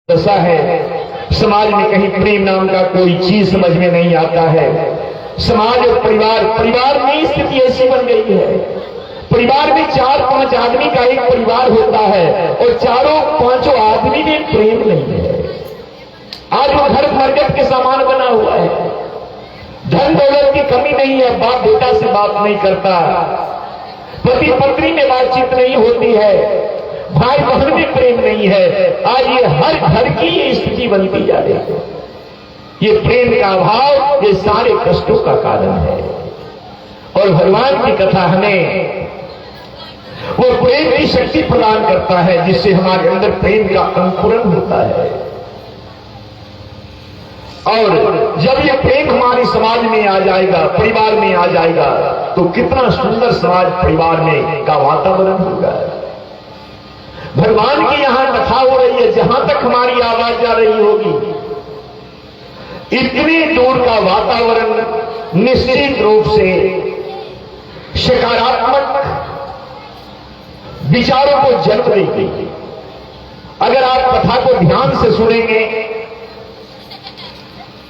ऐसा है समाज में कहीं प्रेम नाम का कोई चीज समझ में नहीं आता है। समाज और परिवार में स्थिति ऐसी बन गई है, परिवार में 4-5 आदमी का एक परिवार होता है और 4-5 आदमी में प्रेम नहीं है। आज वो घर मरकत के सामान बना हुआ है, धन दौलत की कमी नहीं है, बाप बेटा से बात नहीं करता, पति पत्नी में बातचीत नहीं होती है, भाई बहन में प्रेम नहीं है। आज ये हर घर की ये स्थिति बनती जा रही है। ये प्रेम का अभाव ये सारे कष्टों का कारण है। और भगवान की कथा हमें वो प्रेम की शक्ति प्रदान करता है जिससे हमारे अंदर प्रेम का अंकुरण होता है। और जब ये प्रेम हमारे समाज में आ जाएगा, परिवार में आ जाएगा, तो कितना सुंदर समाज परिवार में का वातावरण होगा। भगवान की यहां कथा हो रही है, जहां तक हमारी आवाज जा रही होगी, इतने दूर का वातावरण निश्चित रूप से सकारात्मक विचारों को जन्म देगी। अगर आप कथा को ध्यान से सुनेंगे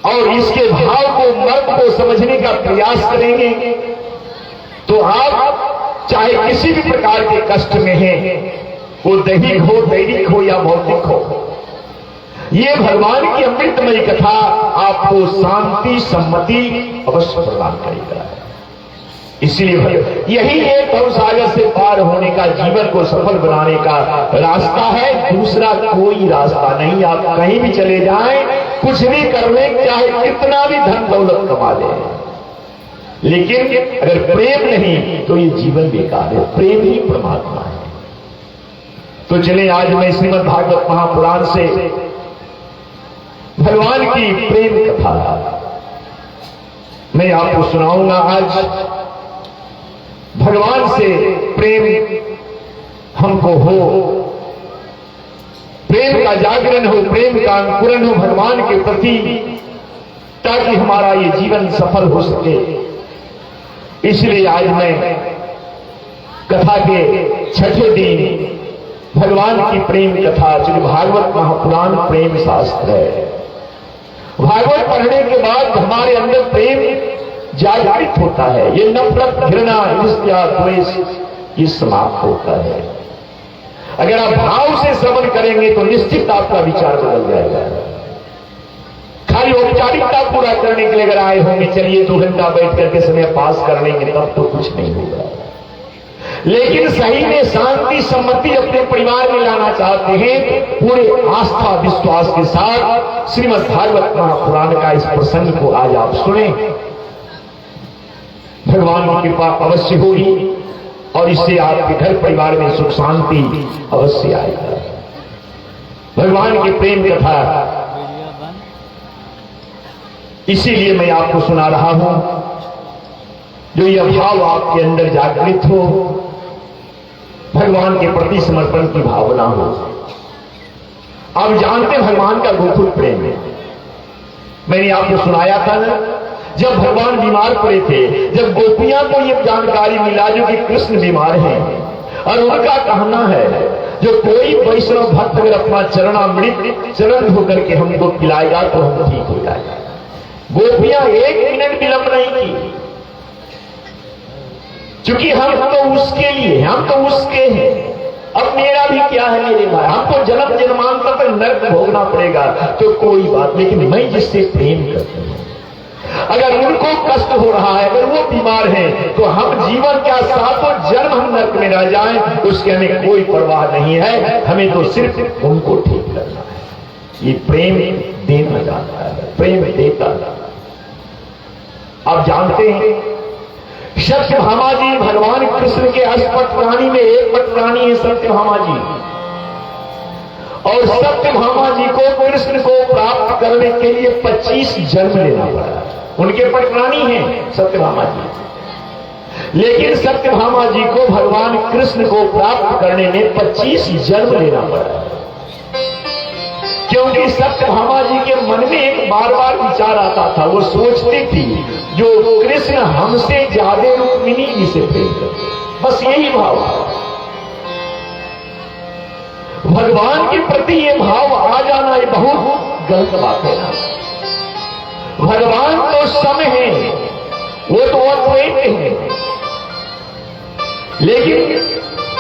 और इसके भाव को, मर्म को समझने का प्रयास करेंगे, तो आप चाहे किसी भी प्रकार के कष्ट में हैं, वो दैहिक हो, दैनिक हो या भौतिक हो, ये भगवान की अमृतमयी कथा आपको शांति सम्मति अवश्य प्रदान करेगा। इसलिए यही एक भवसागर से पार होने का, जीवन को सफल बनाने का रास्ता है। दूसरा कोई रास्ता नहीं। आप कहीं भी चले जाएं, कुछ भी कर लें, चाहे कितना भी धन दौलत कमा लें, लेकिन अगर प्रेम नहीं तो ये जीवन बेकार है। प्रेम ही परमात्मा है। तो चले आज मैं श्रीमद् भागवत महापुराण से भगवान की प्रेम कथा मैं आपको सुनाऊंगा। आज भगवान से प्रेम हमको हो, प्रेम का जागरण हो, प्रेम का अंकुरण हो भगवान के प्रति, ताकि हमारा ये जीवन सफल हो सके। इसलिए आज मैं कथा के 6ठे दिन भगवान की प्रेम कथा, जो भागवत महापुराण प्रेम शास्त्र है, भागवत पढ़ने के बाद हमारे अंदर प्रेम जागृत होता है। ये नफरत, घृणा, ईर्ष्या, द्वेष ये समाप्त होता है। अगर आप भाव से श्रवण करेंगे तो निश्चित आपका विचार बदल जाएगा। खाली औपचारिकता पूरा करने के लिए अगर आए होंगे, चलिए 2 घंटा बैठ करके समय पास कर लेंगे, तब तो कुछ नहीं होगा। लेकिन सही में शांति सम्मति अपने परिवार में लाना चाहते हैं, पूरे आस्था विश्वास के साथ श्रीमद् भागवत महापुराण का इस प्रसंग को आज आप सुने। भगवान की कृपा अवश्य होगी और इससे आपके घर परिवार में सुख शांति अवश्य आएगा। भगवान की प्रेम कथा इसीलिए मैं आपको सुना रहा हूं, जो यह भाव आपके अंदर जागृत हो, भगवान के प्रति समर्पण की भावना हो। आप जानते हैं भगवान का गोकुल प्रेम है। मैंने आपको सुनाया था ना, जब भगवान बीमार पड़े थे, जब गोपियां को यह जानकारी मिला जो कि कृष्ण बीमार हैं, और उनका कहना है जो कोई वैष्णव भक्त अगर अपना चरणामृत चरण धोकर के हमको पिलाएगा तो हम ठीक हो जाएगा। गोपियां 1 मिनट विलंब नहीं की, क्योंकि हम तो उसके लिए, हम तो उसके हैं। अब मेरा भी क्या है मेरे भाई, हमको जन्म जन्मांतर तक नर्क भोगना पड़ेगा तो कोई बात, लेकिन मैं जिससे प्रेम करता हूं, अगर उनको कष्ट हो रहा है, अगर वो बीमार हैं, तो हम जीवन क्या 7 जन्म हम नर्क में रह जाएं, उसके हमें कोई परवाह नहीं है। हमें तो सिर्फ उनको ठीक करना है। ये प्रेम देना जाता है, प्रेम देता है। आप जानते हैं सत्यभामा जी भगवान कृष्ण के 8 प्राणी में एक प्राणी है सत्यभामा जी, और सत्यभामा जी को कृष्ण को प्राप्त करने के लिए 25 जन्म लेना पड़ा। उनके प्राणी हैं सत्यभामा जी, लेकिन सत्यभामा जी को भगवान कृष्ण को प्राप्त करने में 25 जन्म लेना पड़ा, क्योंकि सत्यभामा जी के मन में एक बार बार विचार आता था। वो सोचती थी जो कृष्ण हमसे ज्यादा रुक्मिणी जी से प्रेम करते, बस यही भाव था। भगवान के प्रति ये भाव आ जाना, ये गलत बात है ना। भगवान तो सम है, वो तो अद्वैत है, लेकिन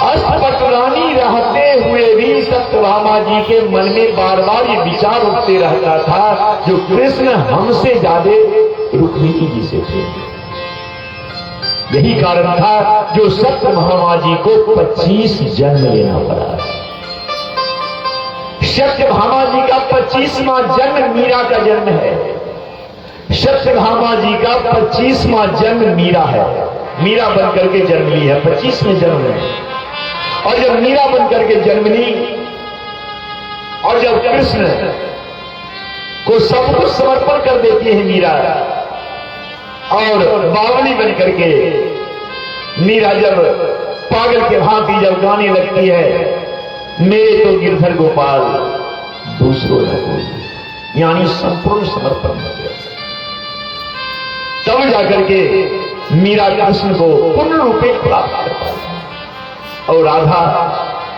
अस्पटरानी रहते हुए भी सत्यभामा जी के मन में बार बार ये विचार उठते रहता था, जो कृष्ण हमसे ज्यादा रुक्मिणी जी से थे। यही कारण था जो सत्यभामा जी को 25 जन्म लेना पड़ा। सत्यभामा जी का 25वां जन्म मीरा का जन्म है। सत्यभामा जी का 25वां जन्म मीरा है। मीरा बन करके जन्म ली है, 25वें जन्म है। और जब मीरा बन करके जन्म ली और जब कृष्ण को सब कुछ समर्पण कर देती है मीरा, और बावली बन करके मीरा जब पागल के भांति जब गाने लगती है, मेरे तो गिरधर गोपाल दूसरों न कोई, यानी संपूर्ण समर्पण हो गया। तब जाकर के मीरा कृष्ण को पूर्ण रूपे प्राप्त कर पाई। और राधा,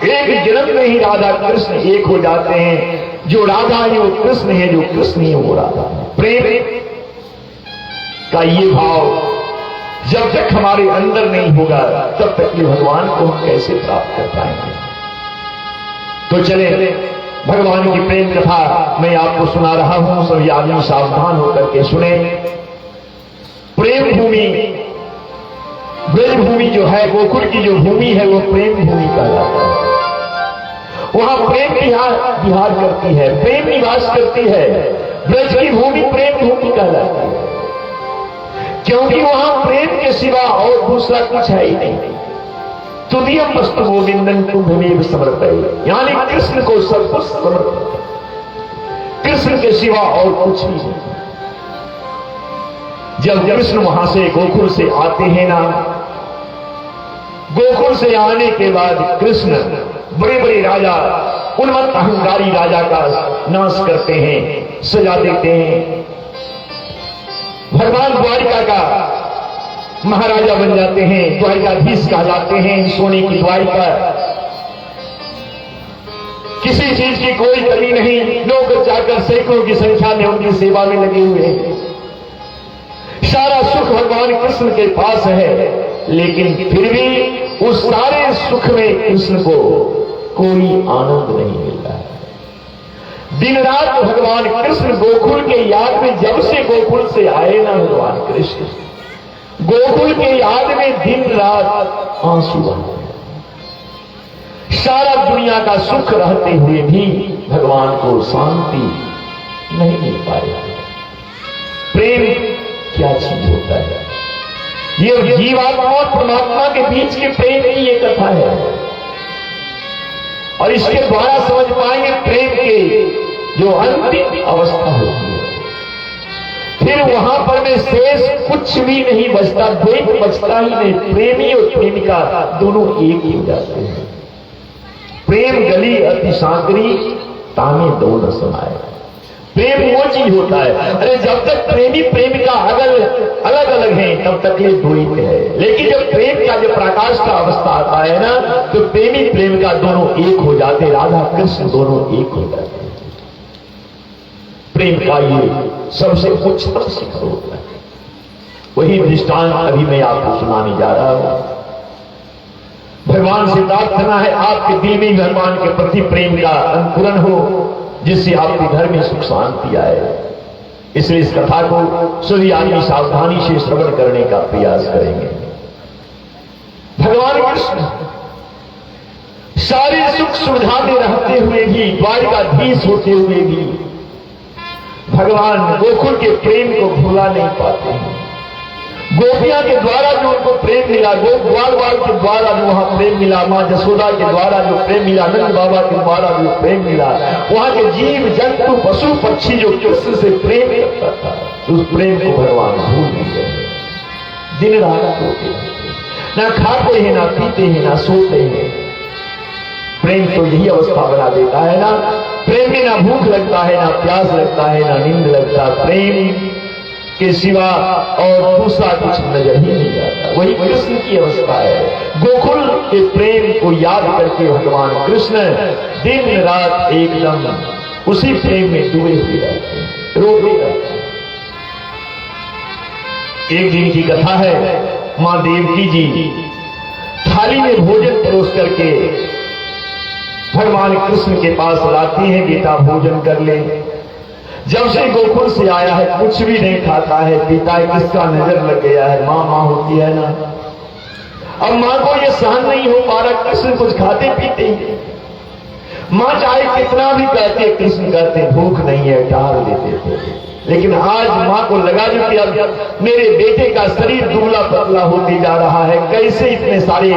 एक जन्म में ही राधा कृष्ण एक हो जाते हैं। जो राधा है वो कृष्ण है, जो कृष्ण है वो राधा है। प्रेम का ये भाव जब तक हमारे अंदर नहीं होगा, तब तक ये भगवान को हम कैसे प्राप्त कर पाएंगे। तो चले भगवान की प्रेम कथा मैं आपको सुना रहा हूं, सभी आदमी सावधान होकर के सुने। प्रेम भूमि, ब्रज भूमि जो है, गोकुल की जो भूमि है वो प्रेम भूमि कहलाता है। वहां प्रेम विहार करती है, प्रेम निवास करती है। ब्रज की भूमि प्रेम भूमि कहलाती है, क्योंकि वहां प्रेम के सिवा और दूसरा कुछ है ही नहीं। तुदियम वस्तु गोविंदन तुम्हें समर्पय, यानी कृष्ण को सब कुछ समर्पित, कृष्ण के सिवा और कुछ भी नहीं। जब कृष्ण वहां से गोकुल से आते हैं ना, गोकुल से आने के बाद कृष्ण बड़े बड़े राजा, उन्मत्त अहंकारी राजा का नाश करते हैं, सजा देते हैं। भगवान द्वारिका का महाराजा बन जाते हैं, द्वारिकाधीश कहलाते हैं। सोने की द्वारिका, किसी चीज की कोई कमी नहीं। लोग जाकर सैकड़ों की संख्या में उनकी सेवा में लगे हुए हैं। सारा सुख भगवान कृष्ण के पास है, लेकिन फिर भी उस सारे सुख में कृष्ण को कोई आनंद नहीं मिल रहा है। दिन रात भगवान कृष्ण गोकुल के याद में, जब से गोकुल से आए ना भगवान कृष्ण, गोकुल के याद में दिन रात आंसू बहाते। सारा दुनिया का सुख रहते हुए भी भगवान को शांति नहीं मिल पाई। प्रेम क्या चीज होता है? ये जीवात्मा और परमात्मा के बीच के प्रेम की ये कथा है, और इसके द्वारा समझ पाएंगे प्रेम के जो अंतिम अवस्था होती है। फिर वहां पर में शेष कुछ भी नहीं बचता, द्वैत बचता ही नहीं। प्रेमी और प्रेमिका दोनों एक ही हो जाते हैं। प्रेम गली अति सागरी ताने दो न समाए। प्रेम वो चीज होता है, अरे जब तक प्रेमी प्रेमिका अलग अलग हैं तब तक ये द्वैत है। लेकिन जब प्रेम का जब प्रकाश का अवस्था आता है ना, तो प्रेमी प्रेमिका दोनों एक हो जाते, राधा कृष्ण दोनों एक हो जाते। प्रेम का ये सबसे उच्चतम शिखर होता है। वही दृष्टांत अभी मैं आपको सुनाने जा रहा हूं। भगवान से प्रार्थना है आपके दिल में भगवान के प्रति प्रेम का अंकुरण हो, जिससे आपके घर में सुख शांति आए। इसलिए इस कथा को सभी आदमी सावधानी से श्रवण करने का प्रयास करेंगे। भगवान कृष्ण सारे सुख सुविधा में रहते हुए भी, द्वारिकाधीश होते हुए भी, भगवान गोकुल के प्रेम को भुला नहीं पाते हैं। गोपियां के द्वारा जो उनको प्रेम मिला, ग्वाल के द्वारा जो वहां प्रेम मिला, मां जसोदा के द्वारा जो प्रेम मिला, नंद बाबा के द्वारा जो प्रेम मिला, वहां के जीव जंतु पशु पक्षी जो कृष्ण से प्रेम करता था, उस प्रेम को भगवान भूल गए। दिन रात होते ना खाते हैं, ना पीते हैं, ना सोते हैं। प्रेम तो यही अवस्था बना देता है ना। प्रेम में ना भूख लगता है, ना प्यास लगता है, ना नींद लगता। प्रेम के सिवा और दूसरा कुछ नजर ही नहीं आता। वही कृष्ण की अवस्था है। गोकुल के प्रेम को याद करके भगवान कृष्ण दिन रात एकदम उसी प्रेम में डूबे हुए रहते हैं, रोते रहते हैं। एक दिन की कथा है, मां देवकी जी थाली में भोजन परोस करके भगवान कृष्ण के पास लाती हैं, बेटा भोजन कर ले। जब से गोकुल से आया है कुछ भी नहीं खाता है, पिता किसका नजर लग गया है, माँ होती है ना। अब माँ को ये सहन नहीं हो पा रहा, कृष्ण कुछ खाते पीते ही। माँ चाहे कितना भी कहते, कृष्ण कहते भूख नहीं है, टाल देते थे। लेकिन आज माँ को लगा जो कि अब मेरे बेटे का शरीर दुबला पतला होते जा रहा है, कैसे इतने सारे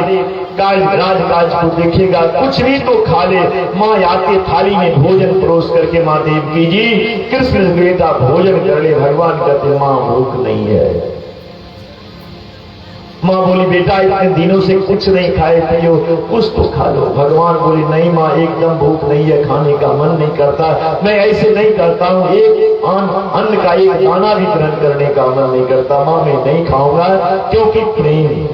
राजकाज को देखेगा, कुछ भी तो खा ले। माँ आके थाली में भोजन परोस करके माँ देवकी जी कृष्ण बेटा भोजन कर ले। भगवान कहते माँ भूख नहीं है। माँ बोली बेटा इतने दिनों से कुछ नहीं खाए पियो, कुछ तो खा लो। भगवान बोली नहीं माँ एकदम भूख नहीं है, खाने का मन नहीं करता, मैं ऐसे नहीं करता हूँ, एक अन्न का एक दाना भी ग्रहण करने का मन नहीं करता। माँ मैं नहीं खाऊंगा, क्योंकि प्रेम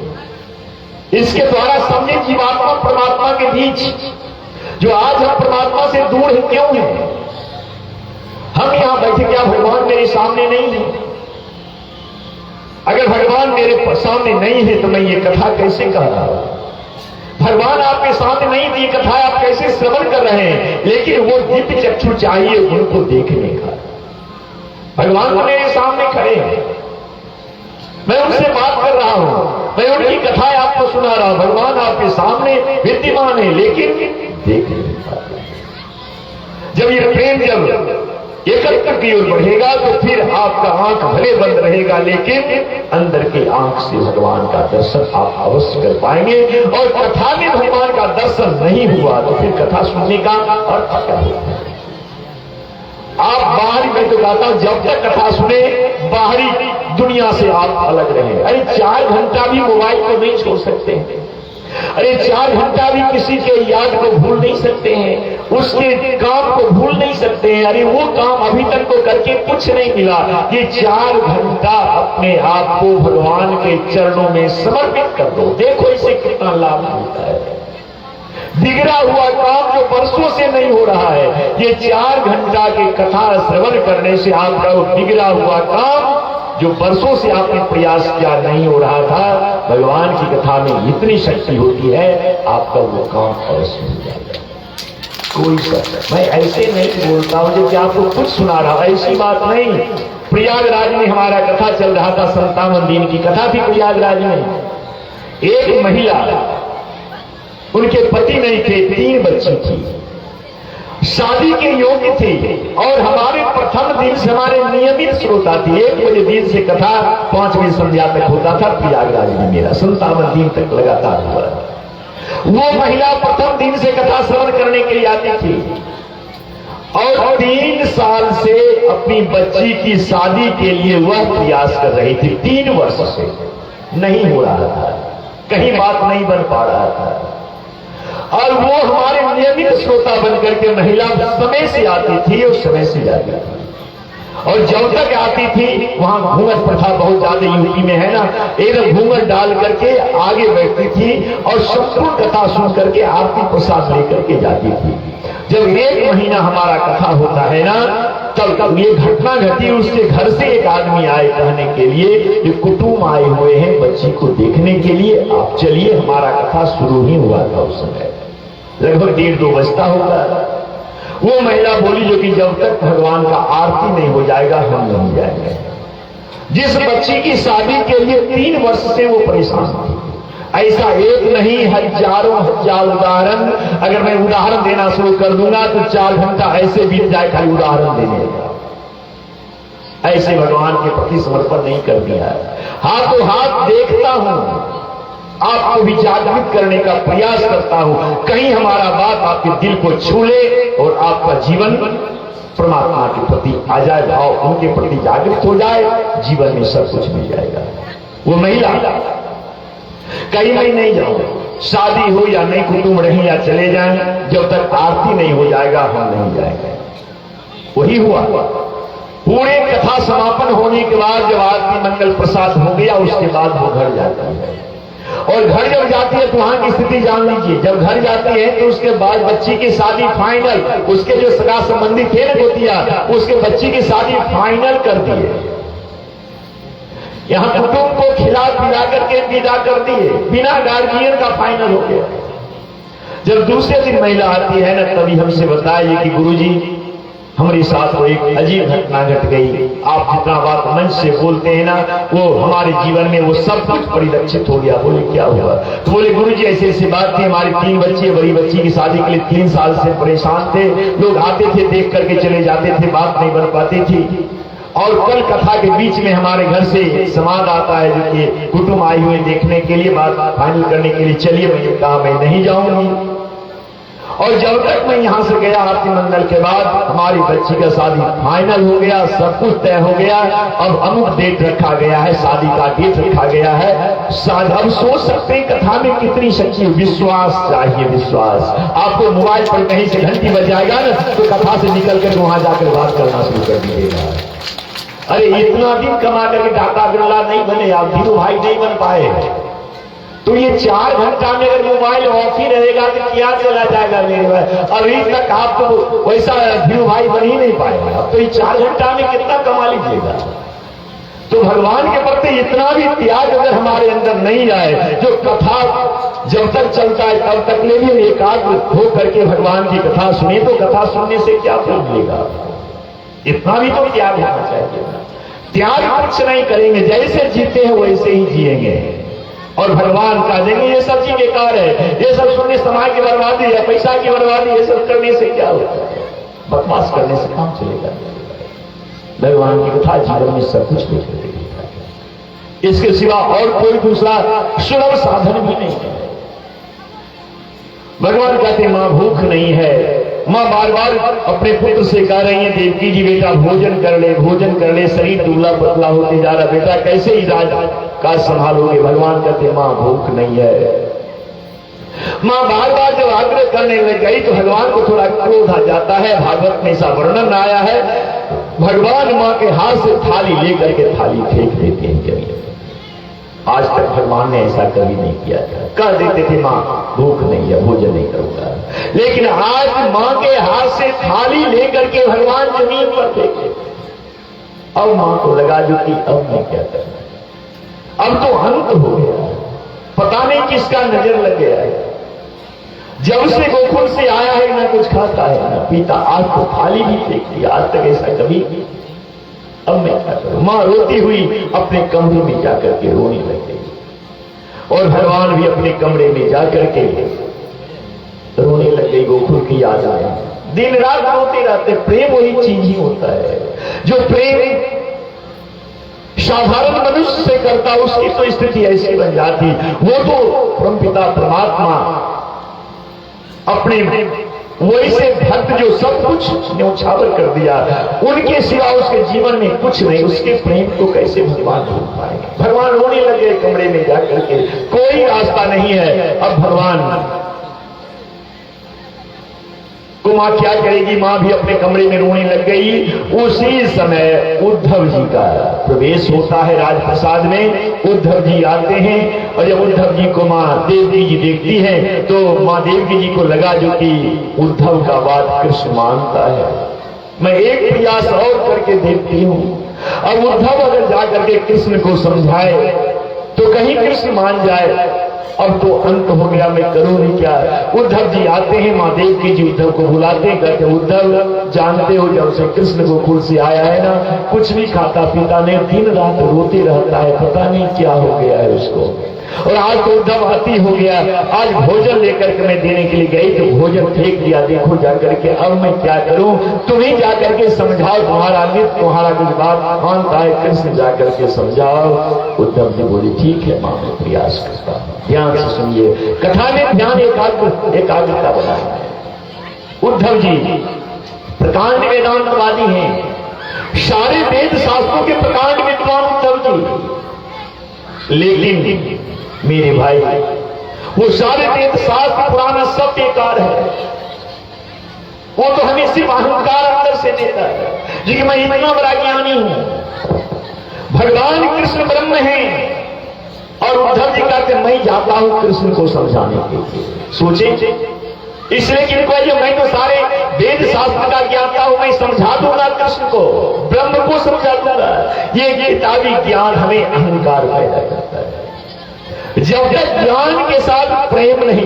इसके द्वारा समझे जीवात्मा परमात्मा के बीच। जो आज हम परमात्मा से दूर है, क्यों है? हम यहां बैठे, क्या भगवान मेरे सामने नहीं है? अगर भगवान मेरे सामने नहीं है तो मैं ये कथा कैसे कह रहा हूं? भगवान आपके सामने नहीं थी, कथा आप कैसे श्रवण कर रहे हैं? लेकिन वो दिव्य चक्षु चाहिए उनको देखने का। भगवान तो मेरे सामने खड़े हैं, मैं उनसे बात कर रहा हूं, मैं उनकी कथाएं आपको सुना रहा हूं। भगवान आपके सामने विद्यमान है, लेकिन देख नहीं पाते। जब ये प्रेम जब एकत्र की ओर बढ़ेगा तो फिर आपका आंख भले बंद रहेगा, लेकिन अंदर की आंख से भगवान का दर्शन आप अवश्य कर पाएंगे। और कथा में भगवान का दर्शन नहीं हुआ तो फिर कथा सुनने का अर्थ क्या होता है? आप बाहरी, मैं तो कहता हूं जब तक कथा सुने बाहरी दुनिया से आप अलग रहे। अरे 4 घंटा भी मोबाइल को नहीं छोड़ सकते हैं, अरे 4 घंटा भी किसी के याद को भूल नहीं सकते हैं, उसके काम को भूल नहीं सकते हैं। अरे वो काम अभी तक को करके कुछ नहीं मिला। ये 4 घंटा अपने आप को भगवान के चरणों में समर्पित कर दो, देखो इसे कितना लाभ मिलता है। बिगड़ा हुआ काम जो वर्षों से नहीं हो रहा है, ये 4 घंटा की कथा श्रवण करने से आपका बिगड़ा हुआ काम जो वर्षों से आपने प्रयास किया नहीं हो रहा था, भगवान की कथा में इतनी शक्ति होती है, आपका वो काम अवश्य हो जाएगा। कोई शक, मैं ऐसे नहीं बोलता हूं जो कि आपको कुछ सुना रहा, ऐसी बात नहीं। प्रयागराज में हमारा कथा चल रहा था, 57 दिन की कथा थी प्रयागराज में। एक महिला, उनके पति नहीं थे, 3 बच्ची थी, शादी के योग्य थी, और हमारे प्रथम दिन से हमारे नियमित श्रोता थी। 1 बजे दिन से कथा 5 बजे संध्या तक होता था प्रयागराज में, मेरा 57 दिन तक लगातार हुआ। वो महिला प्रथम दिन से कथा श्रवण करने के लिए आती थी, और 3 साल से अपनी बच्ची की शादी के लिए वह प्रयास कर रही थी। 3 वर्ष से नहीं हो रहा था, कहीं बात नहीं बन पा रहा था। और वो हमारे नियमित श्रोता बनकर के महिला समय से आती थी और समय से जाती थी, और जब तक आती थी वहां घूंघट प्रथा बहुत ज्यादा यूपी में है ना, एकदम घूंघट डाल करके आगे बैठती थी और संपूर्ण कथा सुन करके आरती प्रसाद लेकर के जाती थी। जब 1 महीना हमारा कथा होता है ना, तब ये घटना घटी, उसके घर से एक आदमी आए कहने के लिए ये कुटुंब आए हुए हैं बच्ची को देखने के लिए, आप चलिए। हमारा कथा शुरू ही हुआ था उस समय, लगभग 1:30 बजता होगा। वो महिला बोली जो कि जब तक भगवान का आरती नहीं हो जाएगा हम नहीं जाएंगे। जिस बच्ची की शादी के लिए 3 वर्ष से वो परेशान थी, ऐसा एक नहीं हजारों हजार उदाहरण, अगर मैं उदाहरण देना शुरू कर दूंगा तो 4 घंटा ऐसे बीत जाए खाली उदाहरण देने का। ऐसे भगवान के प्रति समर्पण नहीं कर दिया। हाथों हाथ देखता हूं, आपको भी जागृत करने का प्रयास करता हूं, कहीं हमारा बात आपके दिल को छू ले और आपका जीवन परमात्मा के प्रति आ जाए, भाव उनके प्रति जागृत हो जाए, जीवन में सब कुछ मिल जाएगा। वो महिला कहीं मैं नहीं जाऊं, शादी हो या नहीं, कुटुंब रही या चले जाएं, जब तक आरती नहीं हो जाएगा हम नहीं जाएंगे। वही हुआ। पूरे कथा समापन होने के बाद जब आरती मंगल प्रसाद हो गया, उसके बाद वो घर जाता है और घर जब जाती है तो वहां की स्थिति जान लीजिए। जब घर जाती है तो उसके बाद बच्ची की शादी फाइनल, उसके जो सगा संबंधी थे ना गोतिया, उसके बच्ची की शादी फाइनल कर दिए। यहां कुटुंब को खिला पिला करके विदा कर दिए, बिना गार्जियन का फाइनल हो गया। जब दूसरे दिन महिला आती है ना, तभी हमसे बताइए कि गुरुजी हमारे साथ वो एक अजीब घटना घट गई। आप जितना बात मंच से बोलते हैं ना, वो हमारे जीवन में वो सब कुछ परिलक्षित हो गया। बोले क्या हुआ? तो बोले गुरुजी ऐसी ऐसी बात थी, हमारी 3 बच्चे, बड़ी बच्ची की शादी के लिए 3 साल से परेशान थे। लोग आते थे, देख करके चले जाते थे, बात नहीं बन पाती थी। और कल कथा के बीच में हमारे घर से समाज आता है जो कि कुटुंब आए हुए देखने के लिए, बात फाइनल करने के लिए। चलिए, मैंने कहा मैं नहीं जाऊंगी। और जब तक मैं यहां से गया आरती मंडल के बाद, हमारी बच्ची का शादी फाइनल हो गया, सब कुछ तय हो गया। अब अमुक डेट रखा गया है, शादी का डेट रखा गया है। अब सोच सकते हैं कथा में कितनी सच्ची। विश्वास चाहिए, विश्वास। आपको मोबाइल पर कहीं से घंटी बज जाएगा ना, तो कथा से निकल कर वहां जाकर बात करना शुरू कर दीजिएगा। अरे इतना दिन कमा करके टाटा बिरला नहीं बने, आप धीरू भाई नहीं बन पाए, तो ये 4 घंटा में अगर मोबाइल ऑफ ही रहेगा तो क्या चला जाएगा मेरे भाई? अभी तक आप तो वैसा धीरू भाई बन ही नहीं पाए। अब तो ये 4 घंटा में कितना कमा लीजिएगा? तो भगवान के प्रति इतना भी त्याग अगर हमारे अंदर नहीं आए, जो कथा जब तक चलता है तब तक ले भी एकाग्र हो करके भगवान की कथा सुने, तो कथा सुनने से क्या फल मिलेगा? इतना भी तो त्याग होना चाहिए। त्याग कुछ नहीं करेंगे, जैसे जीते हैं वैसे ही जिएंगे। और भगवान का देंगे ये सब चीज बेकार है, ये सब सुनने समय की बर्बादी है, पैसा की बर्बादी, ये सब करने से क्या होता है? बकवास करने से काम चलेगा? भगवान की कथा जीवन में सब कुछ लेकर देगा। इसके सिवा और कोई दूसरा सुलभ साधन भी नहीं है। भगवान कहते मां भूख नहीं है। मां बार बार अपने पुत्र से कह रही है, देवकी जी बेटा भोजन कर ले, भोजन कर ले, शरीर दुबला पतला होते जा रहा, बेटा कैसे ही राज संभालोगे? भगवान कहते मां भूख नहीं है। मां बार बार जब आग्रह करने लग गई तो भगवान को थोड़ा क्रोध आ जाता है। भागवत में ऐसा वर्णन आया है, भगवान मां के हाथ से थाली लेकर के थाली फेंक देते हैं जमीन। आज तक भगवान ने ऐसा कभी नहीं किया था। कह देते थे मां भूख नहीं है, भोजन नहीं करूंगा, लेकिन आज मां के हाथ से थाली लेकर के भगवान जमीन पर फेंके। अब मां को लगा जो कि अब मैं क्या करना, अब तो अंत हो गया, पता नहीं किसका नजर लग गया है। जब से गोकुल से आया है ना कुछ खाता है ना पीता, आज तो थाली भी फेंक दी। आज तक ऐसा कभी, अब मैं क्या करूं? मां रोती हुई अपने कमरे में जाकर के रोने लग गई, और भगवान भी अपने कमरे में जाकर के रोने लग गई। गोकुल की याद आया, दिन रात रोते रहते। प्रेम वही चीज ही होता है जो प्रेम साधारण मनुष्य से करता, उसकी तो स्थिति ऐसी बन जाती। वो तो परमपिता परमात्मा अपने वैसे भक्त जो सब कुछ न्यौछावर कर दिया, उनके सिवा उसके जीवन में कुछ नहीं, उसके प्रेम को कैसे भगवान भूल पाएंगे? भगवान रोने लगे कमरे में जाकर के, कोई रास्ता नहीं है। अब भगवान को मां क्या करेगी? मां भी अपने कमरे में रोने लग गई। उसी समय उद्धव जी का प्रवेश होता है राजप्रसाद में। उद्धव जी आते हैं, और जब उद्धव जी को मां देवकी जी देखती है तो मां देवकी जी को लगा जो कि उद्धव का बात कृष्ण मानता है, मैं एक प्रयास और करके देखती हूं। अब उद्धव अगर जाकर के कृष्ण को समझाए तो कहीं कृष्ण मान जाए। अब तो अंत हो गया, मैं करूं नहीं क्या? उद्धव जी आते हैं, मां देवकी जी उद्धव को बुलाते हैं, कहते उद्धव जानते हो जब से कृष्ण गोकुल से आया है ना, कुछ भी खाता पीता नहीं, दिन रात रोते रहता है, पता नहीं क्या हो गया है उसको। और आज तो उद्धव अति हो गया। आज भोजन लेकर के मैं देने के लिए गई तो भोजन फेंक दिया, देखो जाकर के। अब मैं क्या करूं? तुम्हें जाकर के समझाओ, तुम्हारा मित्र तुम्हारा कुछ बात मानता है, कृष्ण जाकर के समझाओ। उद्धव जी बोले ठीक है मां, मैं प्रयास करता हूं। ध्यान से सुनिए, कथा में ध्यान एकाग्रता बनाए। उद्धव जी प्रकांड वेदांतवादी हैं, सारे वेद शास्त्रों के प्रकांड विद्वान उद्धव जी। लेकिन मेरे भाई, वो सारे वेद शास्त्र पुराना सब बेकार है। वो तो हमें सिर्फ अहंकार अंदर से देता है कि मैं इतना बड़ा ज्ञानी हूं। भगवान कृष्ण ब्रह्म है, और उद्धव जी कहते मैं जाता हूं कृष्ण को समझाने के लिए। सोचे इसलिए कि इनको ये मैं तो सारे वेद शास्त्र का ज्ञाता हूं, मैं समझा दूंगा कृष्ण को, ब्रह्म को समझा दूंगा। ये किताबी ज्ञान हमें अहंकार पैदा करता है। जब तक ज्ञान के साथ प्रेम नहीं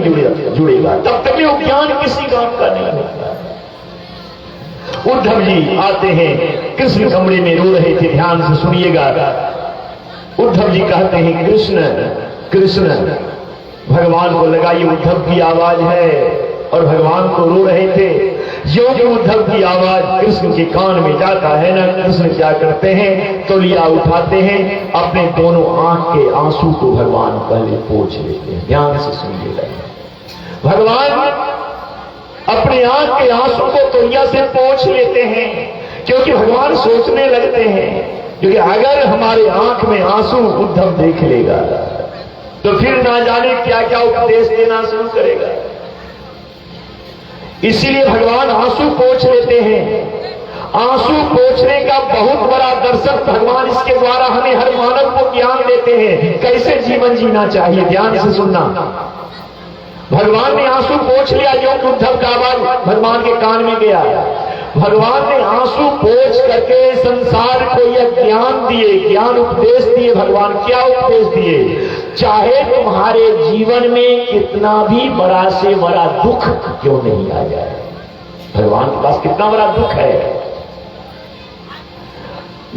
जुड़ेगा तब तक वो ज्ञान किसी काम का नहीं होता। उद्धव जी आते हैं, कृष्ण कमरे में रो रहे थे, ध्यान से सुनिएगा। उद्धव जी कहते हैं कृष्ण कृष्ण, भगवान को लगा ये उद्धव की आवाज है और भगवान को रो रहे थे। जो उद्धव की आवाज कृष्ण के कान में जाता है ना, कृष्ण क्या करते हैं, तौलिया उठाते हैं, अपने दोनों आंख के आंसू को भगवान पहले पोंछ लेते हैं। ध्यान से सुनिएगा, भगवान अपने आंख के आंसू को तौलिया से पोंछ लेते हैं, क्योंकि भगवान सोचने लगते हैं क्योंकि अगर हमारे आंख में आंसू उद्धव देख लेगा तो फिर ना जाने क्या क्या उपदेश देना शुरू करेगा। इसीलिए भगवान आंसू पोंछ लेते हैं। आंसू पोंछने का बहुत बड़ा दर्शन भगवान इसके द्वारा हमें हर मानव को ज्ञान देते हैं, कैसे जीवन जीना चाहिए। ध्यान से सुनना, भगवान ने आंसू पोंछ लिया, जो उद्धव का आवाज भगवान के कान में गया। भगवान ने आंसू पोंछ करके संसार को यह ज्ञान दिए, ज्ञान उपदेश दिए। भगवान क्या उपदेश दिए, चाहे तुम्हारे जीवन में कितना भी बड़ा से बड़ा दुख क्यों नहीं आ जाए, भगवान के पास कितना बड़ा दुख है,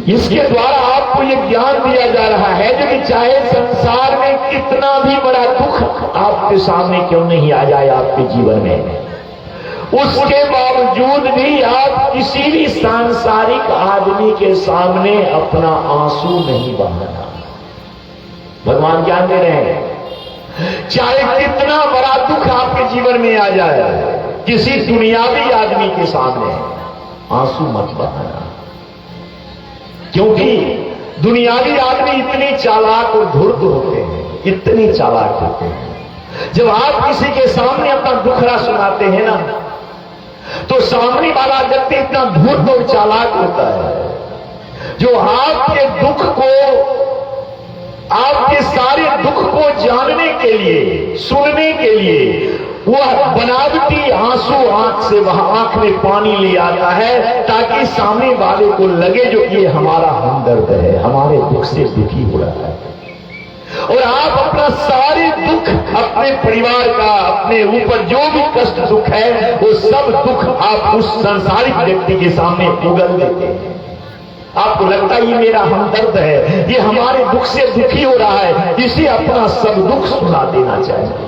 इसके द्वारा आपको यह ज्ञान दिया जा रहा है जो कि चाहे संसार में कितना भी बड़ा दुख आपके सामने क्यों नहीं आ जाए आपके जीवन में, उसके बावजूद भी आप किसी भी सांसारिक आदमी के सामने अपना आंसू नहीं बहाना। भगवान ज्ञान दे रहे हैं, चाहे कितना बड़ा दुख आपके जीवन में आ जाए, किसी दुनियावी आदमी के सामने आंसू मत बहाना, क्योंकि दुनियावी आदमी इतने चालाक और धूर्त होते हैं, इतने चालाक होते हैं। जब आप किसी के सामने अपना दुखड़ा सुनाते हैं ना, तो सामने वाला व्यक्ति इतना धूर्त और चालाक होता है जो आपके दुख को, आपके सारे दुख को जानने के लिए, सुनने के लिए वह बनावटी आंसू आंख से वह आंख में पानी ले आता है, ताकि सामने वाले को लगे जो ये हमारा हमदर्द है, हमारे दुख से दुखी हो रहा है। और आप अपना सारे दुख, अपने परिवार का, अपने ऊपर जो भी कष्ट दुख है, वो सब दुख आप उस सांसारिक व्यक्ति के सामने उगल देते हैं। आपको लगता है ये मेरा हमदर्द है, ये हमारे दुख से दुखी हो रहा है, इसे अपना सब दुख सुना देना चाहिए।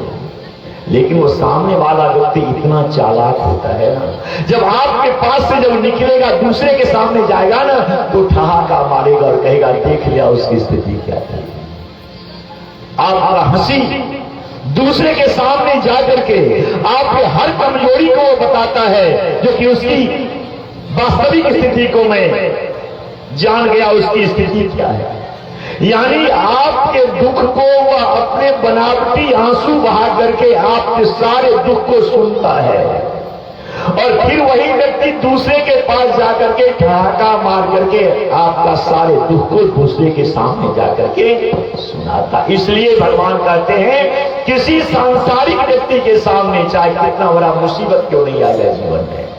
लेकिन वो सामने वाला व्यक्ति इतना चालाक होता है ना, जब आपके पास से जब निकलेगा, दूसरे के सामने जाएगा ना, तो ठहाका मारेगा और कहेगा देख लिया उसकी स्थिति क्या है। आपका हंसी दूसरे के सामने जाकर के आपके हर कमजोरी को वो बताता है, जो कि उसकी वास्तविक स्थिति को मैं जान गया, उसकी स्थिति क्या है। यानी आपके दुख को वह अपने बनावटी आंसू बहा करके आपके सारे दुख को सुनता है, और फिर वही व्यक्ति दूसरे के पास जाकर के ठहाका मार करके आपका सारे दुख को दूसरे के सामने जाकर के सुनाता। इसलिए भगवान कहते हैं किसी सांसारिक व्यक्ति के सामने चाहे कितना बड़ा मुसीबत क्यों नहीं आ जाए जीवन में,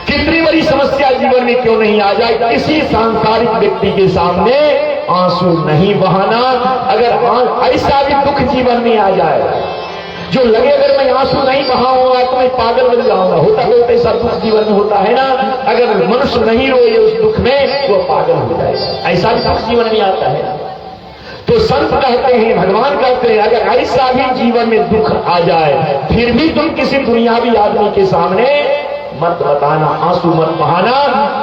कितनी बड़ी समस्या जीवन में क्यों नहीं आ जाए, किसी सांसारिक व्यक्ति के सामने आंसू नहीं बहाना। अगर ऐसा भी दुख जीवन में आ जाए जो लगे अगर मैं आंसू नहीं बहाऊंगा तो मैं पागल बन जाऊंगा, होता बहुत ऐसा दुख जीवन में होता है ना, अगर मनुष्य नहीं रोए उस दुख में तो पागल हो जाएगा, ऐसा भी दुख जीवन में आता है। तो संत कहते हैं, भगवान कहते हैं, अगर ऐसा भी जीवन में दुख आ जाए फिर भी तुम किसी दुनियावी आदमी के सामने मत बताना, आंसू मत बहाना,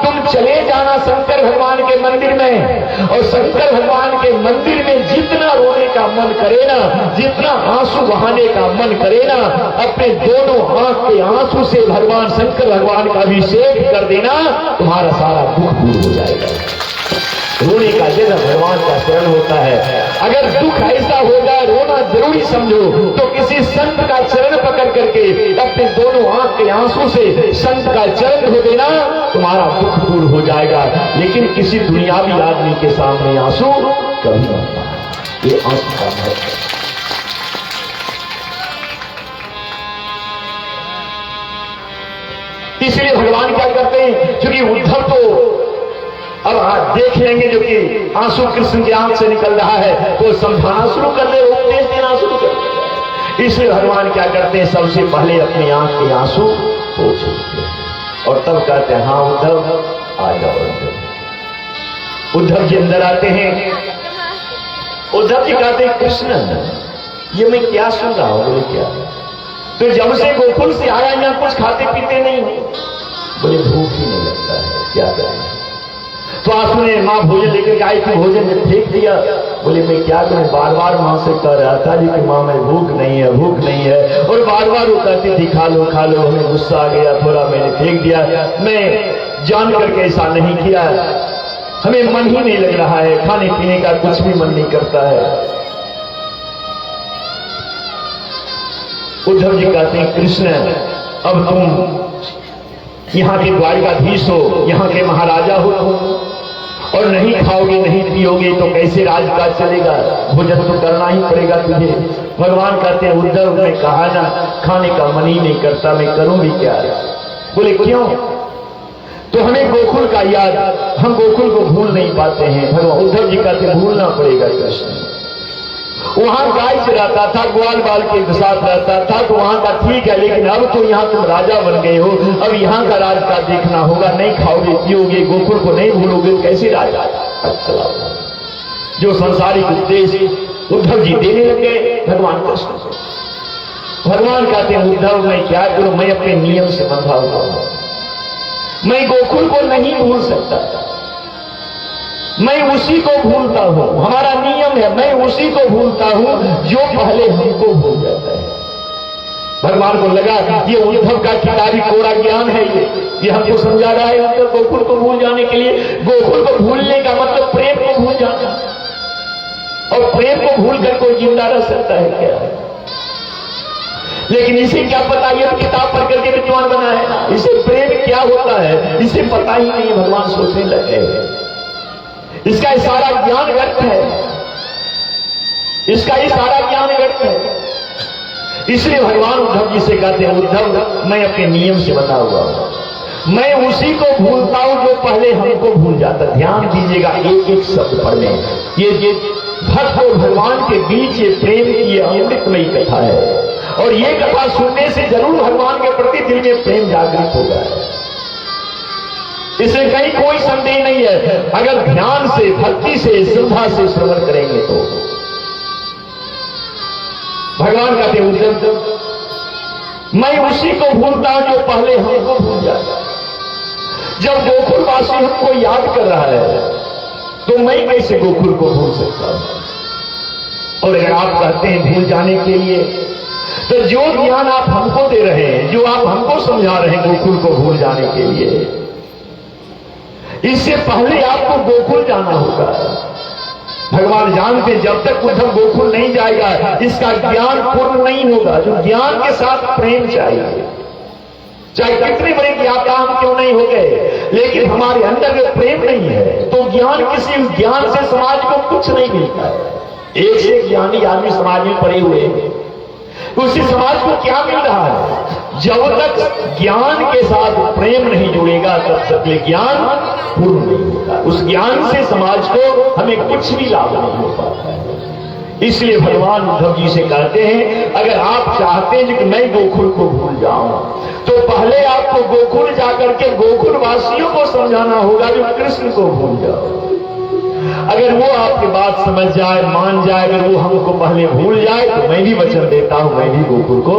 तुम चले जाना शंकर भगवान के मंदिर में, और शंकर भगवान के मंदिर में जितना रोने का मन करे ना, जितना आंसू बहाने का मन करे ना, अपने दोनों आंख के आंसू से भगवान शंकर भगवान का अभिषेक कर देना, तुम्हारा सारा दुख दूर हो जाएगा। रोने का जगह भगवान का शरण होता है। अगर दुख ऐसा हो जाए रोना जरूरी समझो तो किसी संत का चरण पकड़ करके अपने दोनों आंख के आंसू से संत का चरण धो देना, तुम्हारा दुख दूर हो जाएगा। लेकिन किसी दुनियावी आदमी के सामने आंसू कभी मत बहाना। ये आंसू का महत्व है। इसलिए भगवान क्या करते हैं, क्योंकि उद्धव तो अब आप देख लेंगे जो कि आंसू कृष्ण की आंख से निकल रहा है तो समझाना शुरू कर दे, उपदेश देना शुरू कर दे। इसलिए भगवान क्या करते हैं, सबसे पहले अपनी आंख के आंसू पोंछ लेते हैं और तब कहते हैं, हाँ उद्धव आ जाओ। उद्धव जी अंदर आते हैं। उद्धव जी कहते हैं, कृष्ण ये मैं क्या सुन रहा हूं? बोले क्या? तो जब से गोकुल से आया यहाँ कुछ खाते पीते नहीं हो? बोले भूख ही नहीं लगता है, क्या करें? तो आप सुने माँ भोजन लेकर आई थी, भोजन में फेंक दिया। बोले मैं क्या करूं, बार बार माँ से कह रहा था जी कि माँ मैं भूख नहीं है, भूख नहीं है, और बार बार वो कहती थी खा लो खा लो। हमें गुस्सा आ गया, थोड़ा मैंने फेंक दिया। मैं जान करके ऐसा नहीं किया, हमें मन ही नहीं लग रहा है, खाने पीने का कुछ भी मन नहीं करता है। उद्धव जी कहते हैं, कृष्ण अब तुम यहाँ के द्वारिकाधीश हो, यहाँ के महाराजा हो तुम, और नहीं खाओगे नहीं पियोगे तो कैसे राजकाज चलेगा? भोजन तो करना ही पड़ेगा तुझे। भगवान कहते हैं, उद्धव ने कहा ना खाने का मन ही नहीं करता, मैं करूंगी क्या? बोले क्यों? तो हमें गोकुल का याद, हम गोकुल को भूल नहीं पाते हैं। भगवान उद्धव जी कहते भूलना पड़ेगा कृष्ण। वहां गाय चराता था, ग्वाल बाल के साथ रहता था, तो वहां का ठीक है, लेकिन अब तो यहाँ तुम राजा बन गए हो, अब यहाँ का राज का देखना होगा। नहीं खाओगे पियोगे, गोकुल को नहीं भूलोगे, कैसे राजा चलाओगे? जो संसारिक उपदेश उद्धव जी देने लग गए भगवान कृष्ण को। भगवान कहते हैं, उद्धव मैं क्या करूं, मैं अपने नियम से बंधा हुआ हूं, मैं गोकुल को नहीं भूल सकता, मैं उसी को भूलता हूं। हमारा नियम है, मैं उसी को भूलता हूं जो पहले हमको भूल जाता है। भगवान को लगा ये उद्धव का किताबी कोरा ज्ञान है, ये हमको समझा रहा है उद्धव गोकुल को भूल जाने के लिए। गोकुल को भूलने का मतलब प्रेम को भूल जाना, और प्रेम को भूल कर कोई जिंदा रह सकता है क्या? लेकिन इसे क्या पता, ये किताब पढ़ करके विद्वान बना है ना, इसे प्रेम क्या होता है इसे पता ही नहीं। भगवान सोचने लगे इसका ये सारा ज्ञान व्यर्थ है, इसका ये सारा ज्ञान व्यर्थ है। इसलिए भगवान उद्धव जी से कहते हैं, उद्धव मैं अपने नियम से बना हुआ हूं, मैं उसी को भूलता हूं जो पहले हमको भूल जाता। ध्यान दीजिएगा एक एक शब्द पढ़ने, ये भक्त और भगवान के बीच ये प्रेम की अमृतमयी कथा है, और ये कथा सुनने से जरूर भगवान के प्रति दिल में प्रेम जागृत होगा, इसमें कहीं कोई संदेह नहीं है। अगर ध्यान से, भक्ति से, श्रद्धा से श्रवण करेंगे तो भगवान कहते हैं, उद्धव मैं उसी को भूलता हूं जो पहले हमको भूल जाता। जब गोकुलवासी हमको याद कर रहा है तो मैं कैसे गोकुल को भूल सकता हूं? और अगर आप कहते हैं भूल जाने के लिए, तो जो ज्ञान आप हमको दे रहे हैं, जो आप हमको समझा रहे हैं गोकुल को भूल जाने के लिए, इससे पहले आपको गोकुल जाना होगा। भगवान जानते जब तक उद्धव गोकुल नहीं जाएगा इसका ज्ञान पूर्ण नहीं होगा। जो ज्ञान के साथ प्रेम चाहिए, चाहे कितने बड़े ज्ञान क्यों नहीं हो गए, लेकिन हमारे अंदर में प्रेम नहीं है तो ज्ञान, किसी ज्ञान से समाज को कुछ नहीं मिलता है। एक से ज्ञानी आदमी समाज में पड़े हुए हैं, उसी समाज को क्या मिल रहा है? जब तक ज्ञान के साथ प्रेम नहीं जुड़ेगा तब तक ये ज्ञान पूर्ण नहीं होगा। उस ज्ञान से समाज को हमें कुछ भी लाभ नहीं हो पाता है। इसलिए भगवान उद्धव जी से कहते हैं, अगर आप चाहते हैं कि मैं गोकुल को भूल जाऊं तो पहले आपको गोकुल जाकर के गोकुल वासियों को समझाना होगा जो कृष्ण को भूल जाओ। अगर वो आपकी बात समझ जाए, मान जाए, अगर वो हमको पहले भूल जाए तो मैं भी वचन देता हूं मैं भी गोकुल को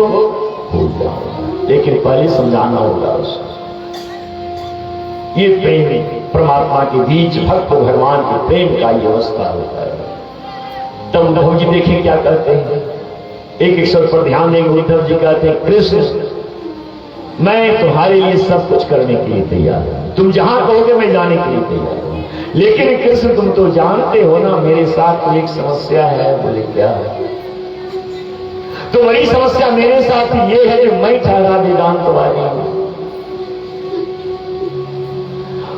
भूल जाऊं, लेकिन पहले समझाना होगा उसको। ये प्रेम परमात्मा के बीच, भक्त और भगवान के प्रेम का ये अवस्था होता है। तब उद्धव जी देखिए क्या कहते हैं, एक एक शब्द पर ध्यान देंगे। उद्धव जी कहते हैं, कृष्ण मैं तुम्हारे लिए सब कुछ करने के लिए तैयार हूं, तुम जहां कहोगे मैं जाने के लिए तैयार हूं, लेकिन कृष्ण तुम तो जानते हो ना मेरे साथ तो एक समस्या है। बोले क्या है? तो बड़ी समस्या मेरे साथ ये है कि मैं ठहरा वेदांतवादी हूं,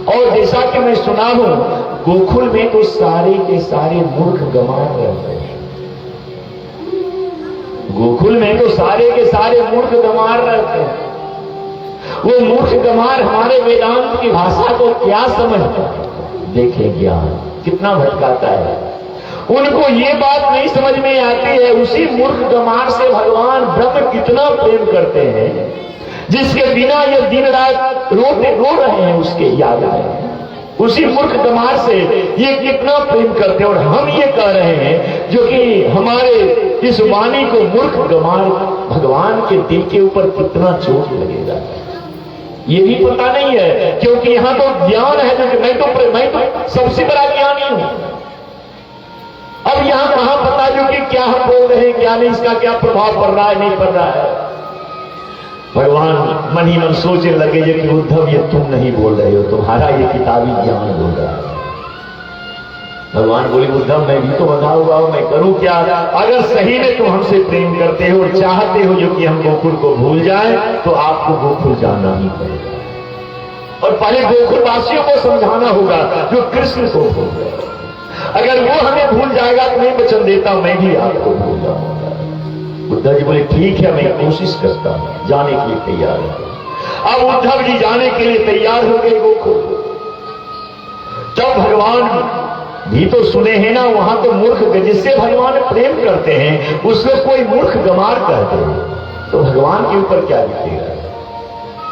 और जैसा कि मैं सुना हूं गोकुल में तो सारे के सारे मूर्ख गंवार रहते हैं, गोकुल में तो सारे के सारे मूर्ख गंवार रहते हैं। वो मूर्ख गंवार हमारे वेदांत की भाषा को क्या समझते हैं? देखे ज्ञान कितना भटकाता है। उनको ये बात नहीं समझ में आती है उसी मूर्ख गंवार से भगवान ब्रह्म कितना प्रेम करते हैं, जिसके बिना ये दिन रात रो रहे हैं उसके याद आए। उसी मूर्ख गंवार से ये कितना प्रेम करते हैं। और हम ये कह रहे हैं जो कि हमारे इस वाणी को मूर्ख गंवार भगवान के दिल के ऊपर कितना चोट लगेगा ये भी पता नहीं है, क्योंकि यहां तो ज्ञान है जो कि मैं तो सबसे बड़ा ज्ञानी हूं। अब यहां कहां पता जो कि क्या हम बोल रहे हैं क्या नहीं, इसका क्या प्रभाव पड़ रहा है नहीं पड़ रहा है। भगवान मन ही मन सोचने लगे कि उद्धव ये तुम नहीं बोल रहे हो, तुम्हारा ये किताबी ज्ञान बोल रहा है। भगवान बोले उद्धव मैं भी तो बना हुआ हूं, मैं करूं क्या? अगर सही में तुम हमसे प्रेम करते हो और चाहते हो जो कि हम गोकुल को भूल जाएं, तो आपको गोकुल जाना ही पड़ेगा। और पहले गोकुल वासियों को समझाना होगा जो कृष्ण को भूल गए। अगर वो हमें भूल जाएगा तो मैं वचन देता मैं भी आपको भूल जाऊंगा। उद्धव जी बोले ठीक है मैं कोशिश करता हूं, जाने के लिए तैयार है। अब उद्धव जी जाने के लिए तैयार हो गए गोकुल। जब भगवान भी तो सुने हैं ना, वहां तो मूर्ख जिससे भगवान प्रेम करते हैं उसको कोई मूर्ख गंवार कहते हैं, तो भगवान के ऊपर क्या लिखेगा?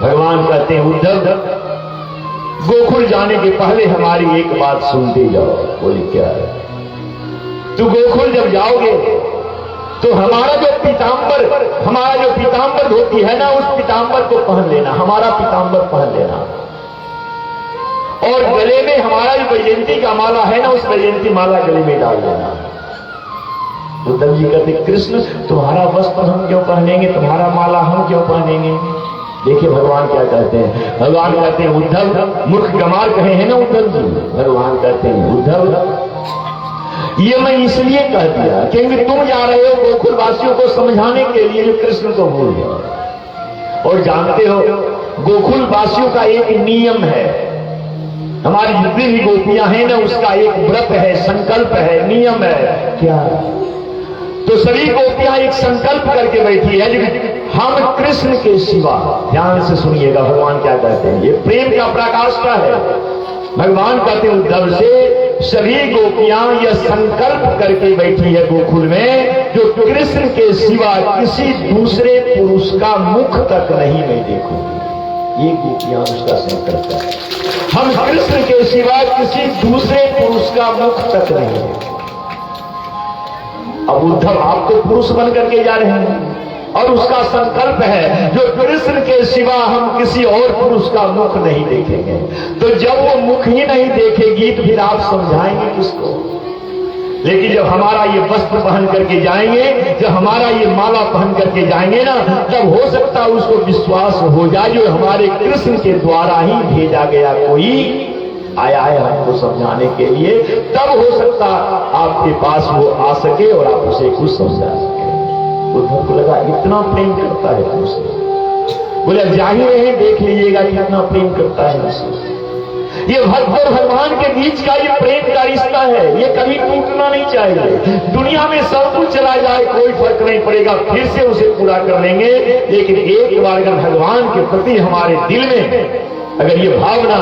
भगवान कहते हैं उद्धव गोकुल जाने के पहले हमारी एक बात सुनते जाओ। बोले क्या है? तू गोकुल जब जाओगे तो हमारा जो पीताम्बर धोती है ना, उस पीताम्बर को पहन लेना, हमारा पीताम्बर पहन लेना। और गले में हमारा जो वैजयंती का माला है ना, उस वैजयंती माला गले में डाल देना। उद्धव जी कहते कृष्ण तुम्हारा वस्त्र हम क्यों पहनेंगे, तुम्हारा माला हम क्यों पहनेंगे? देखिए भगवान क्या कहते हैं। भगवान कहते हैं उद्धव मूर्ख गंवार कहे हैं ना उद्धव जी। भगवान कहते हैं उद्धव ये मैं इसलिए कह दिया क्योंकि तुम जा रहे हो गोकुल वासियों को समझाने के लिए जो कृष्ण को भूल गए। और जानते हो गोकुल वासियों का एक नियम है, हमारी जितनी भी गोपियां हैं ना उसका एक व्रत है, संकल्प है, नियम है। क्या? तो सभी गोपियां एक संकल्प करके बैठी है हम कृष्ण के सिवा, ध्यान से सुनिएगा भगवान क्या कहते हैं, ये प्रेम का प्रकाष्ठा है। भगवान कहते हैं उद्धव से सभी गोपियां यह संकल्प करके बैठी है गोकुल में जो कृष्ण के सिवा किसी दूसरे पुरुष का मुख तक नहीं मैं देखूंगी। ये गोपियां उसका संकल्प है, हम कृष्ण के सिवा किसी दूसरे पुरुष का मुख तक नहीं। अब उद्धव आप तो पुरुष बन करके जा रहे हैं और उसका संकल्प है जो कृष्ण के सिवा हम किसी और पुरुष का मुख नहीं देखेंगे। तो जब वो मुख ही नहीं देखेगी तो फिर आप समझाएंगे किसको? लेकिन जब हमारा ये वस्त्र पहन करके जाएंगे, जब हमारा ये माला पहन करके जाएंगे ना, तब हो सकता है उसको विश्वास हो जाए जो हमारे कृष्ण के द्वारा ही भेजा गया कोई आया है हमको समझाने के लिए। तब हो सकता आपके पास वो आ सके और आप उसे कुछ समझा सके। उद्धव को लगा इतना प्रेम करता है तुमसे। बोले अब जाहिर है देख लीजिएगा कितना प्रेम करता है मुझसे। ये भक्त और भगवान के बीच का ये प्रेम का रिश्ता है, ये कभी टूटना नहीं चाहिए। दुनिया में सब कुछ चला जाए कोई फर्क नहीं पड़ेगा, फिर से उसे पूरा कर लेंगे। लेकिन एक बार अगर भगवान के प्रति हमारे दिल में अगर ये भावना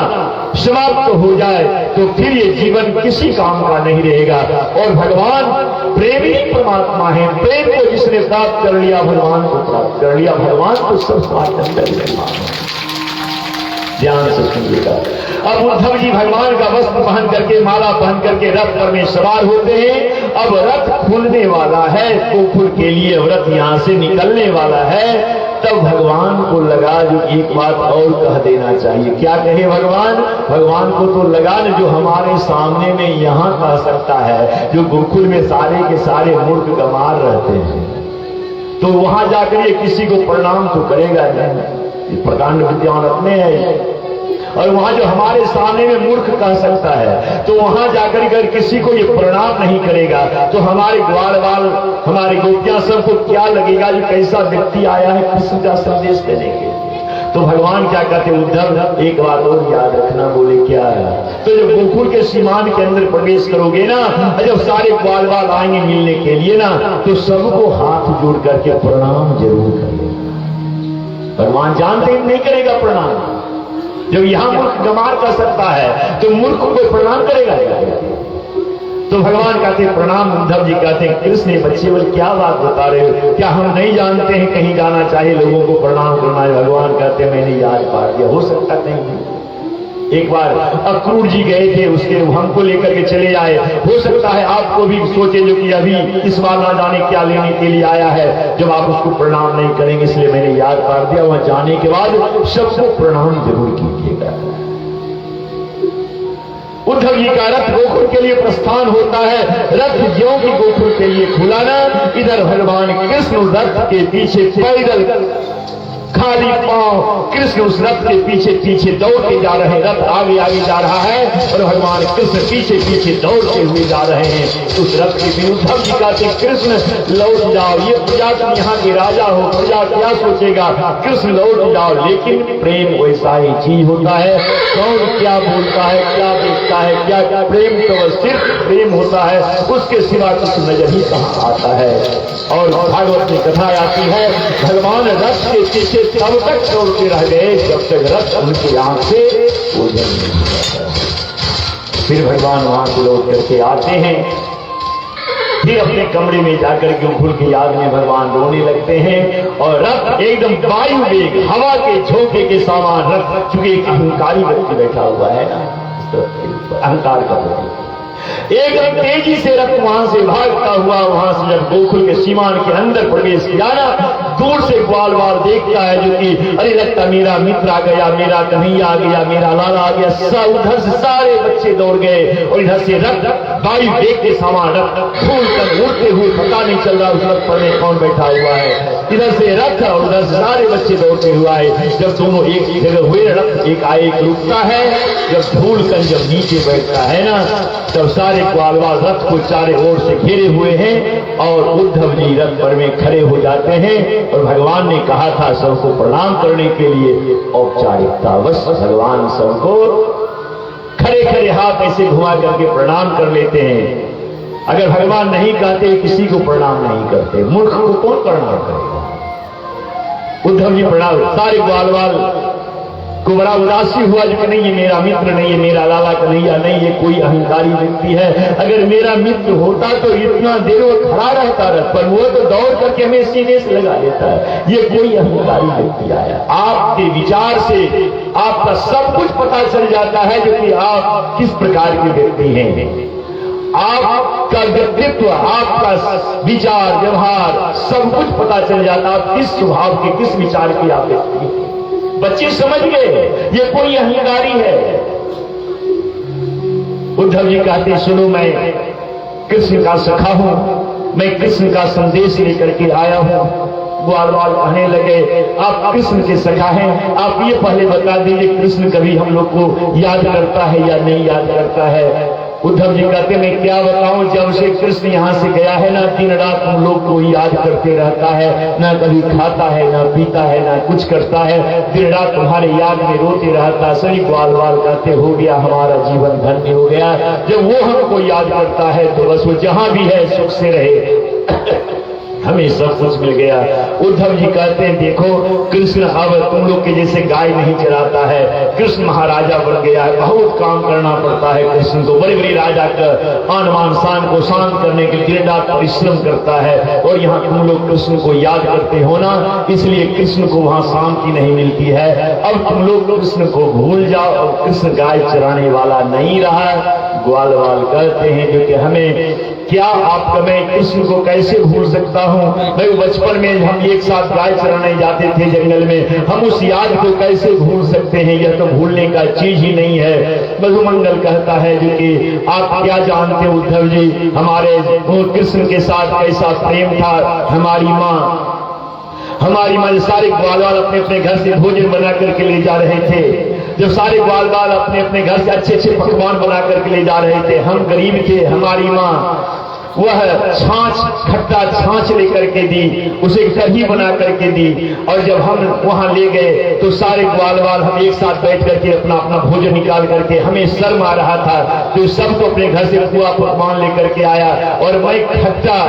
समाप्त हो जाए तो फिर ये जीवन किसी काम का नहीं रहेगा। और भगवान प्रेमी परमात्मा है, प्रेम को जिसने प्राप्त कर लिया भगवान को प्राप्त कर लिया। भगवान को सब ध्यान से सुनिएगा। अब उद्धव जी भगवान का वस्त्र पहन करके माला पहन करके रथ पर में सवार होते हैं। अब रथ खुलने वाला है गोकुल के लिए, रथ यहां से निकलने वाला है। तब भगवान को लगा जो एक बात और कह देना चाहिए। क्या कहे भगवान? भगवान को तो लगा न जो हमारे सामने में यहां कह सकता है जो गोकुल में सारे के सारे मूर्ख गंवार रहते हैं, तो वहां जाकर ये किसी को प्रणाम तो करेगा नहीं। ये प्रकांड विद्वान अपने हैं। और वहां जो हमारे सामने में मूर्ख कह सकता है तो वहां जाकर अगर किसी को ये प्रणाम नहीं करेगा तो हमारे ग्वालवाल हमारी गोपियां सबको क्या लगेगा जो कैसा व्यक्ति आया है कृष्ण का संदेश देने के लिए। तो भगवान क्या कहते, उद्धव एक बात और याद रखना। बोले क्या है? तो जब गोकुल के सीमान के अंदर प्रवेश करोगे ना, जब सारे ग्वाल बाल आएंगे मिलने के लिए ना, तो सबको हाथ जोड़ करके प्रणाम जरूर करेगा। भगवान जानते नहीं करेगा प्रणाम। जब यहां मूर्ख गमार कर सकता है तो मूर्ख को प्रणाम करेगा। तो भगवान कहते प्रणाम। उद्धव जी कहते कृष्ण बच्चे बोले क्या बात बता रहे हो, क्या हम नहीं जानते हैं कहीं जाना चाहिए लोगों को प्रणाम करना है? भगवान कहते मैंने याद पार दिया। हो सकता नहीं, एक बार अक्रूर जी गए थे, उसके हमको लेकर के चले आए। हो सकता है आपको भी सोचे जो कि अभी इस बार ना जाने क्या लेने के लिए आया है, जब आप उसको प्रणाम नहीं करेंगे, इसलिए मैंने याद पार दिया। वहां जाने के बाद सबको प्रणाम जरूर कीजिएगा। उद्धव जी का रथ गोकुल के लिए प्रस्थान होता है। रथ ज्यों की गोकुल के लिए खुला ना, इधर भगवान कृष्ण रथ के पीछे पैदल खाली पांव कृष्ण उस रथ के पीछे पीछे दौड़ते जा रहे हैं। रथ आगे आगे जा रहा है और भगवान कृष्ण पीछे पीछे दौड़ते हुए जा रहे हैं उस रथ के भी। उद्धव जी कहते कृष्ण लौट जाओ, ये प्रजा तुम यहाँ के राजा हो, प्रजा क्या सोचेगा, कृष्ण लौट जाओ। लेकिन प्रेम वैसा ही चीज होता है, कौन क्या बोलता है, क्या देखता है, क्या प्रेम तो सिर्फ प्रेम होता है, उसके सिवा कुछ नजर ही कहाँ आता है। और भागवत में कथा आती है, भगवान रथ के पीछे तब तक दौड़ते रह गए जब तक रथ उनकी आंख से ओझल नहीं हो जाता। फिर भगवान वहां से लौट करके आते हैं, फिर अपने कमरे में जाकर के गोकुल की याद में भगवान रोने लगते हैं। और रथ एकदम वायु वेग हवा के झोंके के सामान रथ, चूंकि एक अहंकारी व्यक्ति बैठा हुआ है ना, अहंकार का प्रतीक, एकदम तेजी से रथ वहां से भागता हुआ वहां से जब गोकुल के सीमान के अंदर प्रवेश किया ना, दूर से ग्वाल बाल देखता है जो कि अरे लगता मेरा मित्र आ गया, मेरा कन्हैया आ गया, मेरा लाला आ गया। उधर से सारे बच्चे दौड़ गए और इधर से रथ वायु वेग के सामान रथ फूल कर उड़ते हुए पता नहीं चल रहा उस रथ पर में कौन बैठा हुआ है। इधर से रथ और उधर से सारे बच्चे दौड़ते हुए आए। जब दोनों एक जगह हुए, रथ एक आए एक रुकता है, जब धूल कर जब नीचे बैठता है ना, तब सारे ग्वाल बाल रथ को चारे ओर से घेरे हुए हैं और उद्धव जी रथ पर में खड़े हो जाते हैं। और भगवान ने कहा था सबको प्रणाम करने के लिए औपचारिकता, बस भगवान सबको खड़े खड़े हाथ ऐसे घुमा करके प्रणाम कर लेते हैं। अगर भगवान नहीं कहते किसी को प्रणाम नहीं करते, मूर्ख को कौन प्रणाम करेगा? उद्धव जी प्रणाम, सारे ग्वाल बाल को बड़ा उदासी हुआ जो नहीं ये मेरा मित्र नहीं, ये मेरा लाला कन्हैया नहीं, ये कोई अहंकारी व्यक्ति है। अगर मेरा मित्र होता तो इतना देर वो खड़ा रहता रथ पर, वो तो दौड़ करके हमें सीने से लगा देता है। ये कोई अहंकारी व्यक्ति आया। आपके विचार से आपका सब कुछ पता चल जाता है जो कि आप किस प्रकार के व्यक्ति हैं। आपका व्यक्तित्व, आपका विचार व्यवहार सब कुछ पता चल जाता है, आप किस स्वभाव के किस विचार की आप व्यक्ति हैं। बच्चे समझ गए ये कोई अहंकारी है। उद्धव जी कहते सुनो मैं कृष्ण का सखा हूं, मैं कृष्ण का संदेश लेकर के आया हूं। ग्वाल बाल कहने लगे आप कृष्ण के सखा हैं, आप ये पहले बता दीजिए कृष्ण कभी हम लोग को याद करता है या नहीं याद करता है? उद्धव जी कहते मैं क्या बताऊं, जब से कृष्ण यहाँ से गया है ना, दिन रात हम लोग को याद करते रहता है, ना कभी खाता है ना पीता है ना कुछ करता है, दिन रात तुम्हारे याद में रोते रहता। सही ग्वाल बाल कहते हो गया हमारा जीवन धन्य हो गया, जब वो हमको याद करता है तो बस वो जहां भी है सुख से रहे, हमें सब कुछ मिल गया। उद्धव जी कहते हैं देखो कृष्ण अब तुम लोग के जैसे गाय नहीं चराता है, कृष्ण महाराजा बन गया है, बहुत काम करना पड़ता है कृष्ण को। बड़े बड़े राजा का आन मान शान को शांत करने के लिए दिन रात परिश्रम करता है, और यहाँ तुम लोग कृष्ण को याद करते हो ना, इसलिए कृष्ण को वहां शांति नहीं मिलती है। अब तुम लोग कृष्ण को भूल जाओ और कृष्ण गाय चराने वाला नहीं रहा। ग्वाल बाल कहते हैं जो कि हमें क्या आपका, मैं कृष्ण को कैसे भूल सकता हूँ? भाई बचपन में हम एक साथ गाय चराने जाते थे जंगल में, हम उस याद को कैसे भूल सकते हैं? यह तो भूलने का चीज ही नहीं है। मधुमंगल कहता है जो कि आप क्या जानते हो उद्धव जी हमारे कृष्ण के साथ कैसा प्रेम था। हमारी माँ सारे ग्वाल बाल अपने अपने घर से भोजन बना करके ले जा रहे थे, जब सारे ग्वाल बाल अपने अपने घर से अच्छे अच्छे पकवान बना करके ले जा रहे थे, हम गरीब थे, हमारी माँ वह छाछ, खट्टा छाछ लेकर के दी, उसे कढ़ी बना करके दी। और जब हम वहां ले गए तो सारे ग्वाल वाल हम एक साथ बैठ करके अपना अपना भोजन निकाल करके, हमें शर्म आ रहा था तो सबको अपने घर से पुआ पकवान लेकर के आया और मैं खट्टा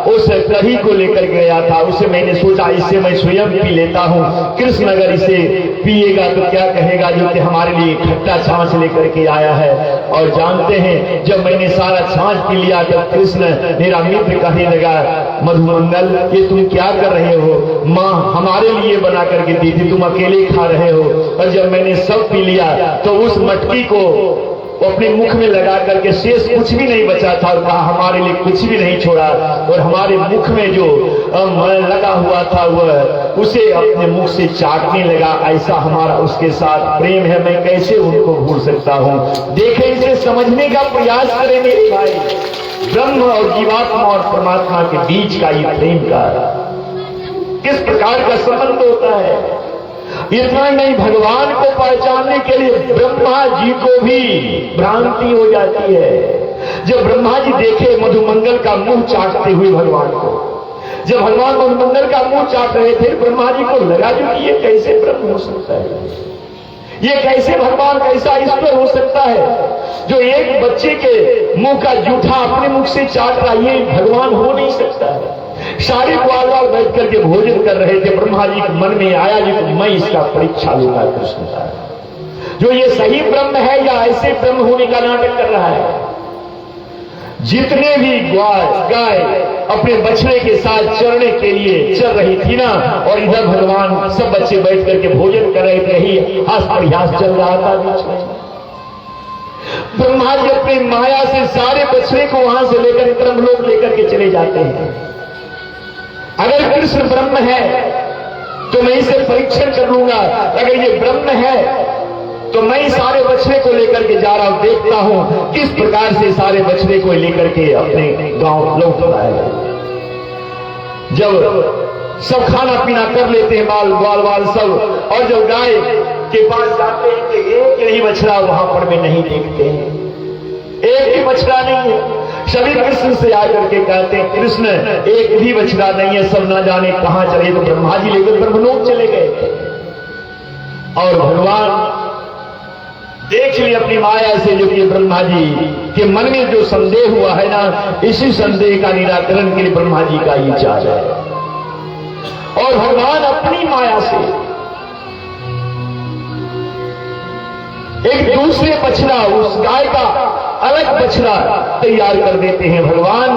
उस कढ़ी को लेकर गया था। उसे मैंने सोचा इससे मैं स्वयं पी लेता हूँ, कृष्ण अगर इसे पिएगा तो क्या कहेगा जो कि हमारे लिए खट्टा छाछ लेकर के आया है। और जानते हैं जब मैंने सारा छाछ पी लिया तब कृष्ण मेरा मित्र कहने लगा, मधुमंगल ये तुम क्या कर रहे हो, माँ हमारे लिए बना करके दी थी, तुम अकेले खा रहे हो। और जब मैंने सब पी लिया तो उस मटकी को अपने मुख में लगा करके शेष कुछ भी नहीं बचा था और कहा हमारे लिए कुछ भी नहीं छोड़ा। और हमारे मुख में जो लगा हुआ था वह उसे अपने मुख से चाटने लगा। ऐसा हमारा उसके साथ प्रेम है, मैं कैसे उनको भूल सकता हूँ। देखें, इसे समझने का प्रयास करें मेरे भाई। ब्रह्म और जीवात्मा और परमात्मा के बीच का ये प्रेम का किस प्रकार का संबंध होता है। इतना नहीं, भगवान को पहचानने के लिए ब्रह्मा जी को भी भ्रांति हो जाती है। जब ब्रह्मा जी देखे मधुमंगल का मुंह चाटते हुए भगवान को, जब भगवान मधुमंगल का मुंह चाट रहे थे, ब्रह्मा जी को लगा जो कि ये कैसे ब्रह्म हो सकता है, ये कैसे भगवान, कैसा ईश्वर हो सकता है जो एक बच्चे के मुंह का जूठा अपने मुख से चाट रहा, ये भगवान हो नहीं सकता है। सारे ग्वाल वाल बैठ करके भोजन कर रहे थे। ब्रह्मा जी के मन में आया जी तो मैं इसका परीक्षा लूंगा कृष्ण का, जो ये सही ब्रह्म है या ऐसे ब्रह्म होने का नाटक कर रहा है। जितने भी गाय अपने बछड़े के साथ चरने के लिए चल रही थी ना, और इधर भगवान सब बच्चे बैठ करके भोजन कर रहे थे, ही हास प्रयास चल रहा था बीच में। ब्रह्मा जी अपनी माया से सारे बछड़े को वहां से लेकर ब्रह्मलोक लेकर के चले जाते हैं। अगर कृष्ण ब्रह्म है तो मैं इसे परीक्षण कर लूंगा, अगर ये ब्रह्म है तो मैं सारे बछड़े को लेकर के जा रहा हूं, देखता हूं किस प्रकार से सारे बछड़े को लेकर के अपने गांव लौट आएगा। जब सब खाना पीना कर लेते हैं ग्वाल वाल सब, और जब गाय के पास जाते हैं कि एक ही बछड़ा वहां पर भी नहीं देखते हैं, एक ही बछड़ा नहीं है। सभी कृष्ण से आकर के कहते हैं कृष्ण एक भी बछड़ा नहीं है, सब ना जाने कहां चले। तो ब्रह्मा जी लेकर ब्रह्मलोक चले गए और भगवान देख लिया अपनी माया से जो कि ब्रह्मा जी के मन में जो संदेह हुआ है ना, इसी संदेह का निराकरण के लिए ब्रह्मा जी का ही चाल है। और भगवान अपनी माया से एक दूसरे बछड़ा, उस गाय का अलग बछड़ा तैयार कर देते हैं भगवान।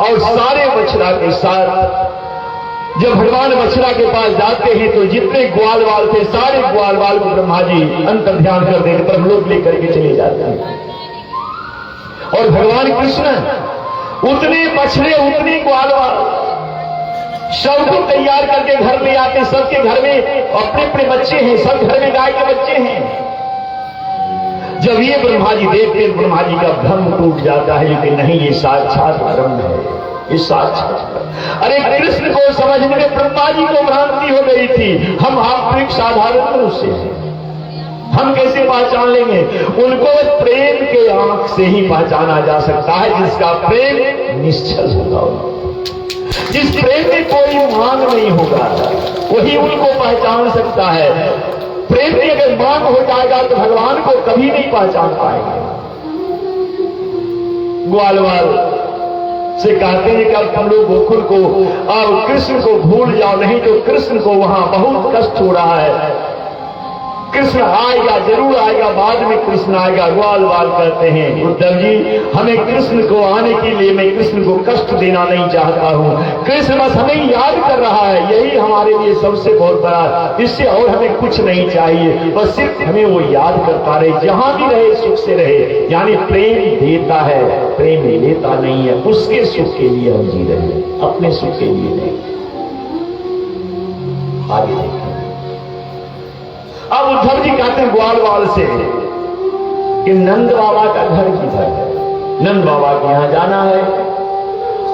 और सारे बछड़ा के साथ जब भगवान बछड़ा के पास जाते हैं तो जितने ग्वाल वाल थे सारे ग्वाल वाल को ब्रह्मा जी अंतर ध्यान कर देते, ब्रह्मलोक लेकर के चले जाते हैं। और भगवान कृष्ण उतने बछड़े उतने ग्वाल वाल सबको तैयार करके घर ले आते। सबके घर में अपने अपने बच्चे हैं, सब घर में गाय के बच्चे हैं। जब ये ब्रह्मा जी देखते हैं ब्रह्मा जी का भ्रम टूट जाता है कि नहीं ये साक्षात ब्रह्म है, ये साक्षात। अरे कृष्ण को समझने में ब्रह्मा जी को भ्रांति हो गई थी। हम आप एक साधारण मनुष्य हैं, हम कैसे पहचान लेंगे? उनको प्रेम के आंख से ही पहचाना जा सकता है, जिसका प्रेम निश्चल होगा, जिस प्रेम में कोई मांग नहीं होगा वही उनको पहचान सकता है। प्रेम में अगर मांग हो जाएगा तो भगवान को कभी नहीं पहचान पाएंगे। ग्वाल वाल से कहते हैं कि अब तुम लोग गोकुल को अब कृष्ण को भूल जाओ, नहीं तो कृष्ण को वहां बहुत कष्ट हो रहा है। कृष्ण आएगा, जरूर आएगा, बाद में कृष्ण आएगा। ग्वाल वाल कहते हैं उद्धव जी हमें कृष्ण को आने के लिए, मैं कृष्ण को कष्ट देना नहीं चाहता हूं। कृष्ण बस हमें याद कर रहा है, यही हमारे लिए सबसे बहुत बड़ा, इससे और हमें कुछ नहीं चाहिए, बस सिर्फ हमें वो याद करता रहे, जहां भी रहे सुख से रहे। यानी प्रेम देता है, प्रेम लेता नहीं है। उसके सुख के लिए हम जी रहे हैं, अपने सुख के लिए नहीं। आगे देखिए, अब उद्धव जी कहते हैं ग्वाल वाल से कि नंद बाबा का घर किधर है, नंद बाबा के यहां जाना है।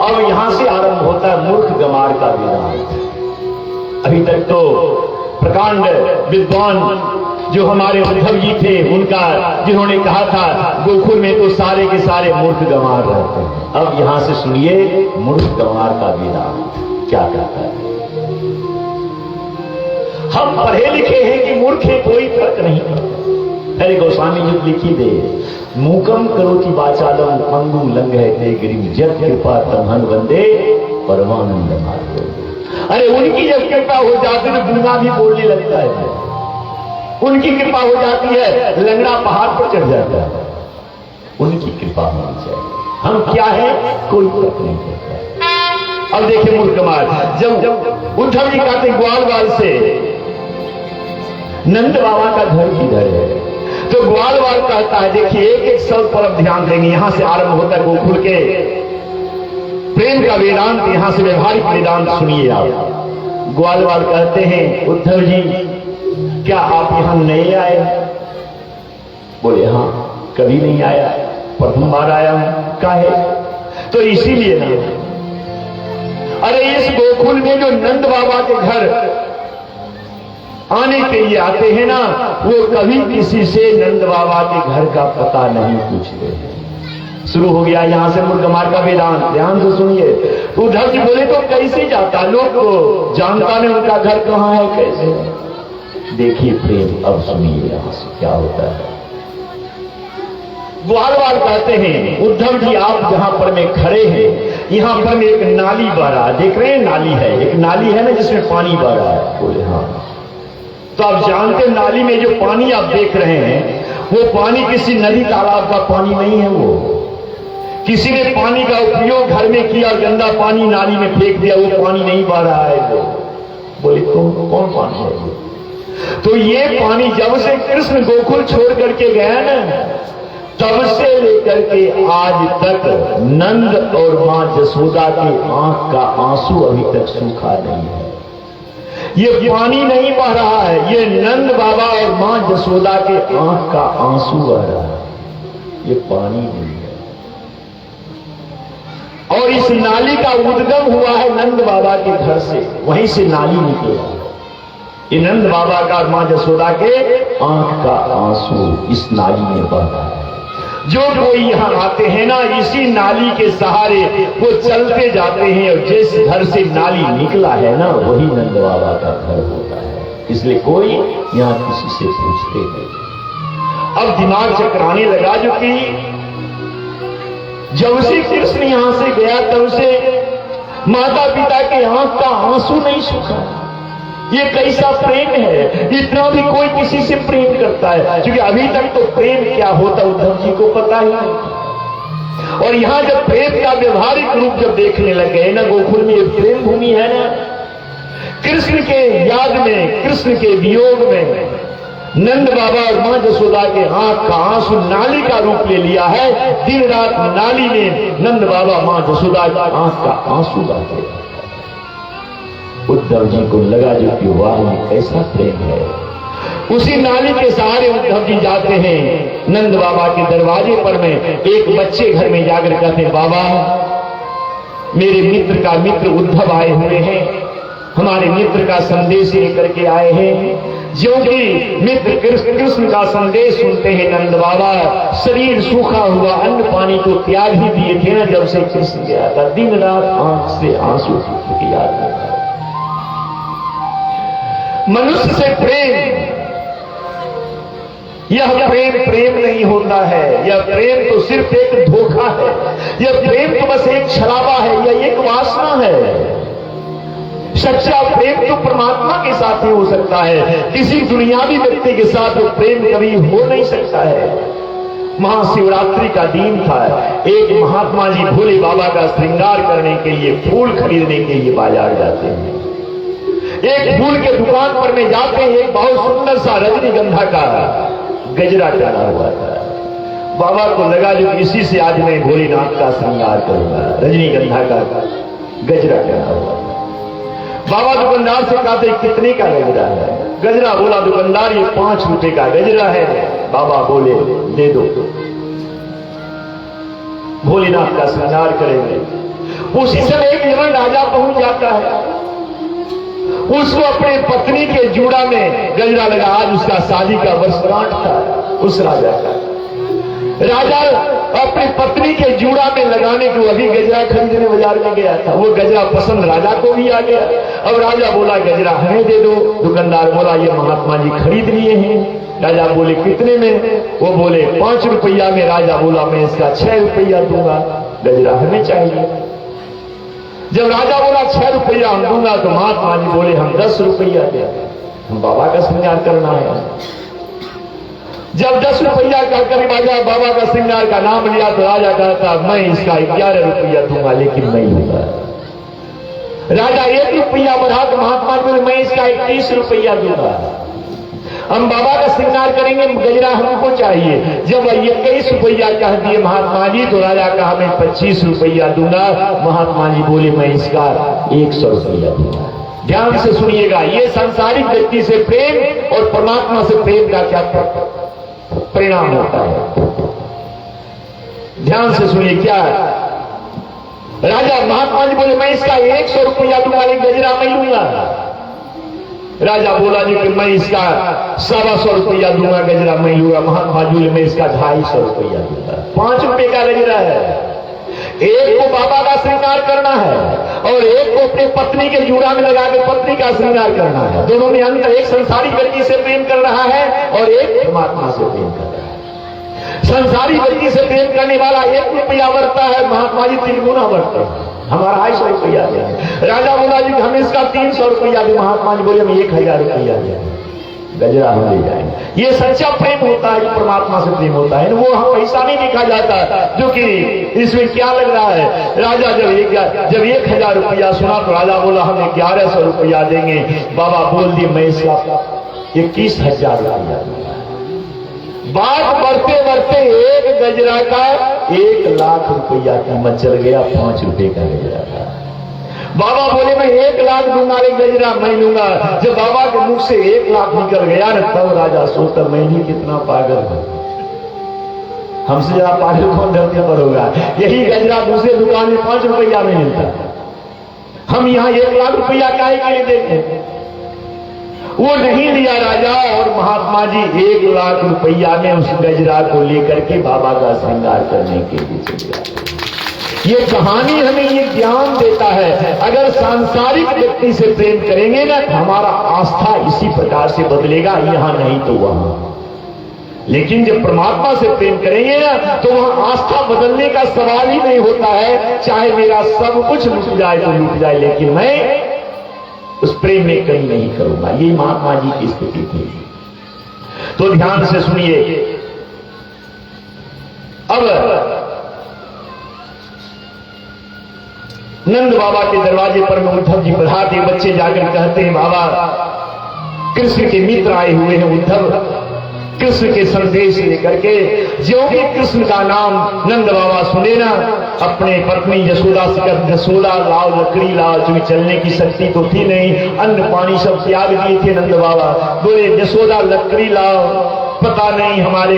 अब यहां से आरंभ होता है मूर्ख गमार का वेदांत। अभी तक तो प्रकांड विद्वान जो हमारे उद्धव जी थे, उनका जिन्होंने कहा था गोकुल में तो सारे के सारे मूर्ख गंवार रहते हैं। अब यहां से सुनिए मूर्ख गंवार का वेदांत क्या कहता है। हम पढ़े लिखे हैं कि मूर्ख है, कोई फर्क नहीं पड़ता। अरे गोस्वामी जी लिखी दे, मूकम करोति वाचालम पंगु लंघयते गिरिम जब कृपा तमहन वंदे परमानंद मार्ग। अरे उनकी जब कृपा हो जाती तो गूंगा भी बोलने लगता है। उनकी कृपा हो जाती है, लंगड़ा पहाड़ पर चढ़ जाता है। उनकी कृपा होनी चाहिए। हम क्या है, कोई फर्क नहीं पड़ता। अब देखिए मूर्ख गंवार, जब उद्धव जी कहते ग्वालवाल से नंद बाबा का घर किधर है, तो ग्वालवाल कहता है देखिए एक एक शब्द पर अब ध्यान देंगे। यहां से आरंभ होता है गोकुल के प्रेम का वेदांत, यहां से व्यवहारिक वेदांत सुनिए आप। ग्वालवाल कहते हैं उद्धव जी क्या आप यहां नए आए? बोले हाँ, कभी नहीं आया, प्रथम बार आया हूं। काहे? तो इसीलिए ना, अरे इस गोकुल में जो नंद बाबा के घर आने के लिए आते हैं ना, वो कभी किसी से नंद बाबा के घर का पता नहीं पूछते। शुरू हो गया यहां से मूर्ख गंवार का वेदांत, ध्यान से सुनिए। उद्धव जी बोले तो कैसे जाता, लोग को जानता नहीं उनका घर कहां है, कैसे? देखिए प्रेम, अब सुनिए यहां से क्या होता है। ग्वालवाल कहते हैं उद्धव जी आप जहां पर में खड़े हैं, यहां पर में एक नाली बह रहा है, देख रहे हैं नाली है, एक नाली है ना जिसमें पानी बह रहा है। बोले हाँ। तो आप जानते हैं नाली में जो पानी आप देख रहे हैं वो पानी किसी नदी तालाब का पानी नहीं है। वो किसी ने पानी का उपयोग घर में किया, गंदा पानी नाली में फेंक दिया, वो पानी नहीं बह रहा है। वो बोले कौन पानी है वो? तो ये पानी जब से कृष्ण गोकुल छोड़ करके गया ना, तब से लेकर के आज तक नंद और मां जसोदा की आंख का आंसू अभी तक सूखा नहीं है। ये पानी नहीं बह रहा है, ये नंद बाबा और मां जसोदा के आंख का आंसू बह रहा है, ये पानी नहीं है। और इस नाली का उद्गम हुआ है नंद बाबा के घर से, वहीं से नाली निकला। ये नंद बाबा का और मां जसोदा के आंख का आंसू इस नाली में बह रहा है। जो कोई यहां आते हैं ना, इसी नाली के सहारे वो चलते जाते हैं, और जिस घर से नाली निकला है ना, वही नंद बाबा का घर होता है। इसलिए कोई यहां किसी से पूछते नहीं। अब दिमाग चकराने लगा, जो कि जब से कृष्ण यहां से गया तब से माता पिता के आंख का आंसू नहीं सूखा। ये कैसा प्रेम है? इतना भी कोई किसी से प्रेम करता है? क्योंकि अभी तक तो प्रेम क्या होता उद्धव जी को पता ही नहीं। और यहां जब प्रेम का व्यवहारिक रूप जब देखने लग गए ना, गोकुल में ये प्रेम भूमि है ना, कृष्ण के याद में, कृष्ण के वियोग में नंद बाबा और मां जसोदा के आंख का आंसू नाली का रूप ले लिया है। दिन रात नाली में नंद बाबा मां जसोदा का आंख का आंसू बहते। उद्धव जी को लगा जो कि वाह ये कैसा प्रेम है। उसी नाली के सहारे उद्धव जी जाते हैं नंद बाबा के दरवाजे पर में। एक बच्चे घर में जाकर कहते हैं बाबा मेरे मित्र का मित्र उद्धव आए हुए हैं, हमारे मित्र का संदेश लेकर के आए हैं। जो कि मित्र कृष्ण का संदेश सुनते हैं नंद बाबा शरीर सूखा हुआ अन्न पानी को त्याग ही दिए थे ना जब से कृष्ण गया था। दिन रात आंख से आंसू की याद में। मनुष्य से प्रेम, यह प्रेम प्रेम नहीं होता है। यह प्रेम तो सिर्फ एक धोखा है। यह प्रेम तो बस एक छलावा है, यह एक वासना है। सच्चा प्रेम तो परमात्मा के साथ ही हो सकता है, किसी दुनियावी व्यक्ति के साथ तो प्रेम कभी हो नहीं सकता है। महाशिवरात्रि का दिन था। एक महात्मा जी भोले बाबा का श्रृंगार करने के लिए फूल खरीदने के लिए बाजार जाते हैं। एक फूल के दुकान पर में जाते हैं, एक बहुत सुंदर सा रजनीगंधा का गजरा टंगा हुआ था। बाबा को लगा जो इसी से आज मैं भोलेनाथ का श्रृंगार करूंगा। रजनीगंधा का गजरा टंगा हुआ था। बाबा दुकानदार से कहते कितने का गजरा है? गजरा बोला दुकानदार ये 5 रुपए का गजरा है। बाबा बोले दे दो, भोलेनाथ का श्रृंगार करेंगे। उसी समय एक यमन राजा पहुंच जाता है। उसको अपने पत्नी के जूड़ा में गजरा लगा। आज उसका शादी का वर्षगांठ था उस राजा का। राजा अपनी पत्नी के जूड़ा में लगाने को अभी गजरा खरीदने बाजार में गया था। वो गजरा पसंद राजा को भी आ गया। अब राजा बोला गजरा हमें दे दो। दुकानदार बोला ये महात्मा जी खरीद लिए हैं। राजा बोले कितने में? वो बोले 5 रुपया में। राजा बोला मैं इसका 6 रुपया दूंगा, गजरा हमें चाहिए। जब राजा बोला 6 रुपया हम दूंगा तो महात्मा जी बोले हम 10 रुपया दे, हम बाबा का श्रृंगार करना है। जब 10 रुपया कहकर राजा बाबा का श्रृंगार का नाम लिया तो राजा कहता मैं इसका 11 रुपया दूंगा लेकिन नहीं लूंगा। राजा 1 रुपया बढ़ा तो महात्मा बोले मैं इसका 31 रुपया दूंगा। हम बाबा का श्रृंगार करेंगे, गजरा हमको चाहिए। जब 21 रुपया कह दिए महात्मा जी तो राजा कहा मैं 25 रुपया दूंगा। महात्मा जी बोले मैं इसका 100 रुपया दूंगा। ध्यान से सुनिएगा, ये सांसारिक व्यक्ति से प्रेम और परमात्मा से प्रेम का क्या परिणाम होता है। ध्यान से सुनिए क्या है। राजा महात्मा जी बोले मैं इसका 100 रुपया दूंगा लेकिन गजरा मैं लूंगा। राजा बोला जी कि मैं इसका 125 रुपया दूंगा, गजरा मैं लूंगा। महात्मा जी बोले मैं इसका 250 रुपया दूंगा। 5 रुपए का गजरा है। एक को बाबा का श्रृंगार करना है और एक को अपने पत्नी के जूड़ा में लगा के पत्नी का श्रृंगार करना है। दोनों में अंतर, एक संसारी व्यक्ति से प्रेम कर रहा है और एक परमात्मा से प्रेम कर रहा है। संसारी व्यक्ति से प्रेम करने वाला 1 रुपया बढ़ता है, महात्मा जी 3 गुना बढ़ते हैं। हमारा 250 रुपया दे। राजा बोला जी हम इसका 300 रुपया दे। महात्मा जी बोले हम 1000 रुपया दे, गजरा हम ले जाएंगे। ये सच्चा प्रेम होता है, परमात्मा से प्रेम होता है। वो हम पैसा नहीं देखा जाता जो कि इसमें क्या लग रहा है। राजा जब 1000 रुपया सुना तो राजा बोला हम 1100 रुपया देंगे। बाबा बोल दिए मैं इसका 21,000 रुपया दूंगा। बात बढ़ते बढ़ते एक गजरा का 1 लाख रुपया कीमत चल गया। 5 रुपए का गजरा था। बाबा बोले मैं 1 लाख दूंगा एक गजरा मैं लूंगा। जब बाबा के मुख से 1 लाख निकल गया न तब राजा सोचता मैं ही कितना पागल हूं। हमसे ज्यादा पागल कौन धरती पर होगा। यही गजरा दूसरे दुकान में 5 रुपया में मिलता, हम यहाँ 1 लाख रुपया काहे के लिए देते। वो नहीं लिया राजा और महात्मा जी 1 लाख रुपया में उस गजरा को लेकर के बाबा का श्रृंगार करने के लिए चले गए। ये कहानी हमें ये ज्ञान देता है, अगर सांसारिक व्यक्ति से प्रेम करेंगे ना हमारा आस्था इसी प्रकार से बदलेगा, यहां नहीं तो वहां। लेकिन जब परमात्मा से प्रेम करेंगे ना तो वहां आस्था बदलने का सवाल ही नहीं होता है। चाहे मेरा सब कुछ लुट जाए तो लुट जाए लेकिन मैं उस प्रेम में कहीं नहीं करूंगा। ये महात्मा जी की स्थिति थी। तो ध्यान से सुनिए। अब नंद बाबा के दरवाजे पर में उद्धव जी पधारते, बच्चे जाकर कहते हैं बाबा कृष्ण के मित्र आए हुए हैं। उद्धव कृष्ण के संदेश लेकर के जो भी कृष्ण का नाम नंद बाबा सुने ना अपने पत्नी यशोदा से कर यशोदा लाओ लकड़ी लाओ, क्योंकि चलने की शक्ति तो थी नहीं, अन्न पानी सब त्याग दिए थे नंद बाबा। बोले यशोदा लकड़ी लाओ। पता नहीं हमारे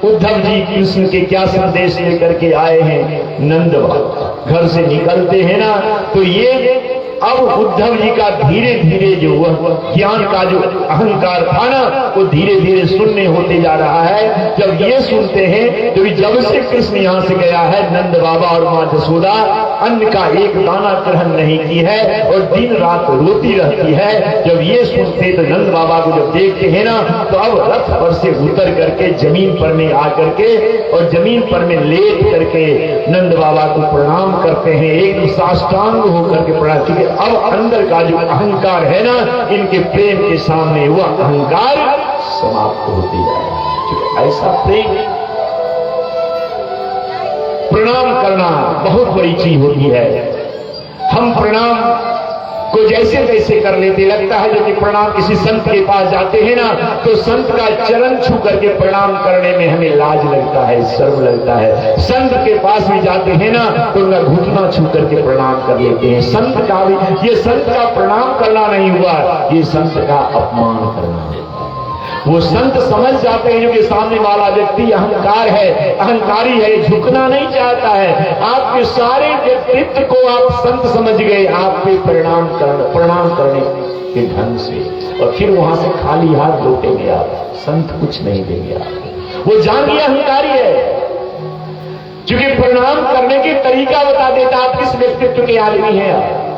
उद्धव जी कृष्ण के क्या संदेश लेकर के आए हैं। नंद बाबा घर से निकलते हैं ना तो ये अब उद्धव जी का धीरे धीरे जो वह ज्ञान का जो अहंकार था ना वो धीरे धीरे शून्य होते जा रहा है। जब ये सुनते हैं तो जब से कृष्ण यहाँ से गया है नंद बाबा और माँ यशोदा अन्न का एक दाना ग्रहण नहीं की है और दिन रात रोती रहती है। जब ये सुनते तो नंद बाबा को जब देखते हैं ना तो अब रथ पर से उतर करके जमीन पर में आकर के और जमीन पर में लेट करके नंद बाबा को प्रणाम करते हैं, एकदम साष्टांग होकर के प्रणाम। क्योंकि अब अंदर का जो अहंकार है ना इनके प्रेम के सामने वह अहंकार समाप्त होती है। ऐसा प्रेम प्रणाम करना बहुत बड़ी चीज होती है। हम प्रणाम को जैसे तैसे कर लेते, लगता है जो कि प्रणाम किसी संत के पास जाते हैं ना तो संत का चरण छू करके प्रणाम करने में हमें लाज लगता है, शर्म लगता है। संत के पास भी जाते हैं ना तो उनका घुटना छू करके प्रणाम कर लेते हैं। संत का भी ये संत का प्रणाम करना नहीं हुआ, ये संत का अपमान करना है। वो संत समझ जाते हैं कि सामने वाला व्यक्ति अहंकार है, अहंकारी है, झुकना नहीं चाहता है। आपके सारे व्यक्तित्व को आप संत समझ गए, आप पे प्रणाम करने के ढंग से, और फिर वहां से खाली हाथ लौटेंगे आप, संत कुछ नहीं देंगे आपको। वो जान लिया अहंकारी है, क्योंकि प्रणाम करने के तरीका बता देता आप किस व्यक्तित्व के आदमी हैं आप।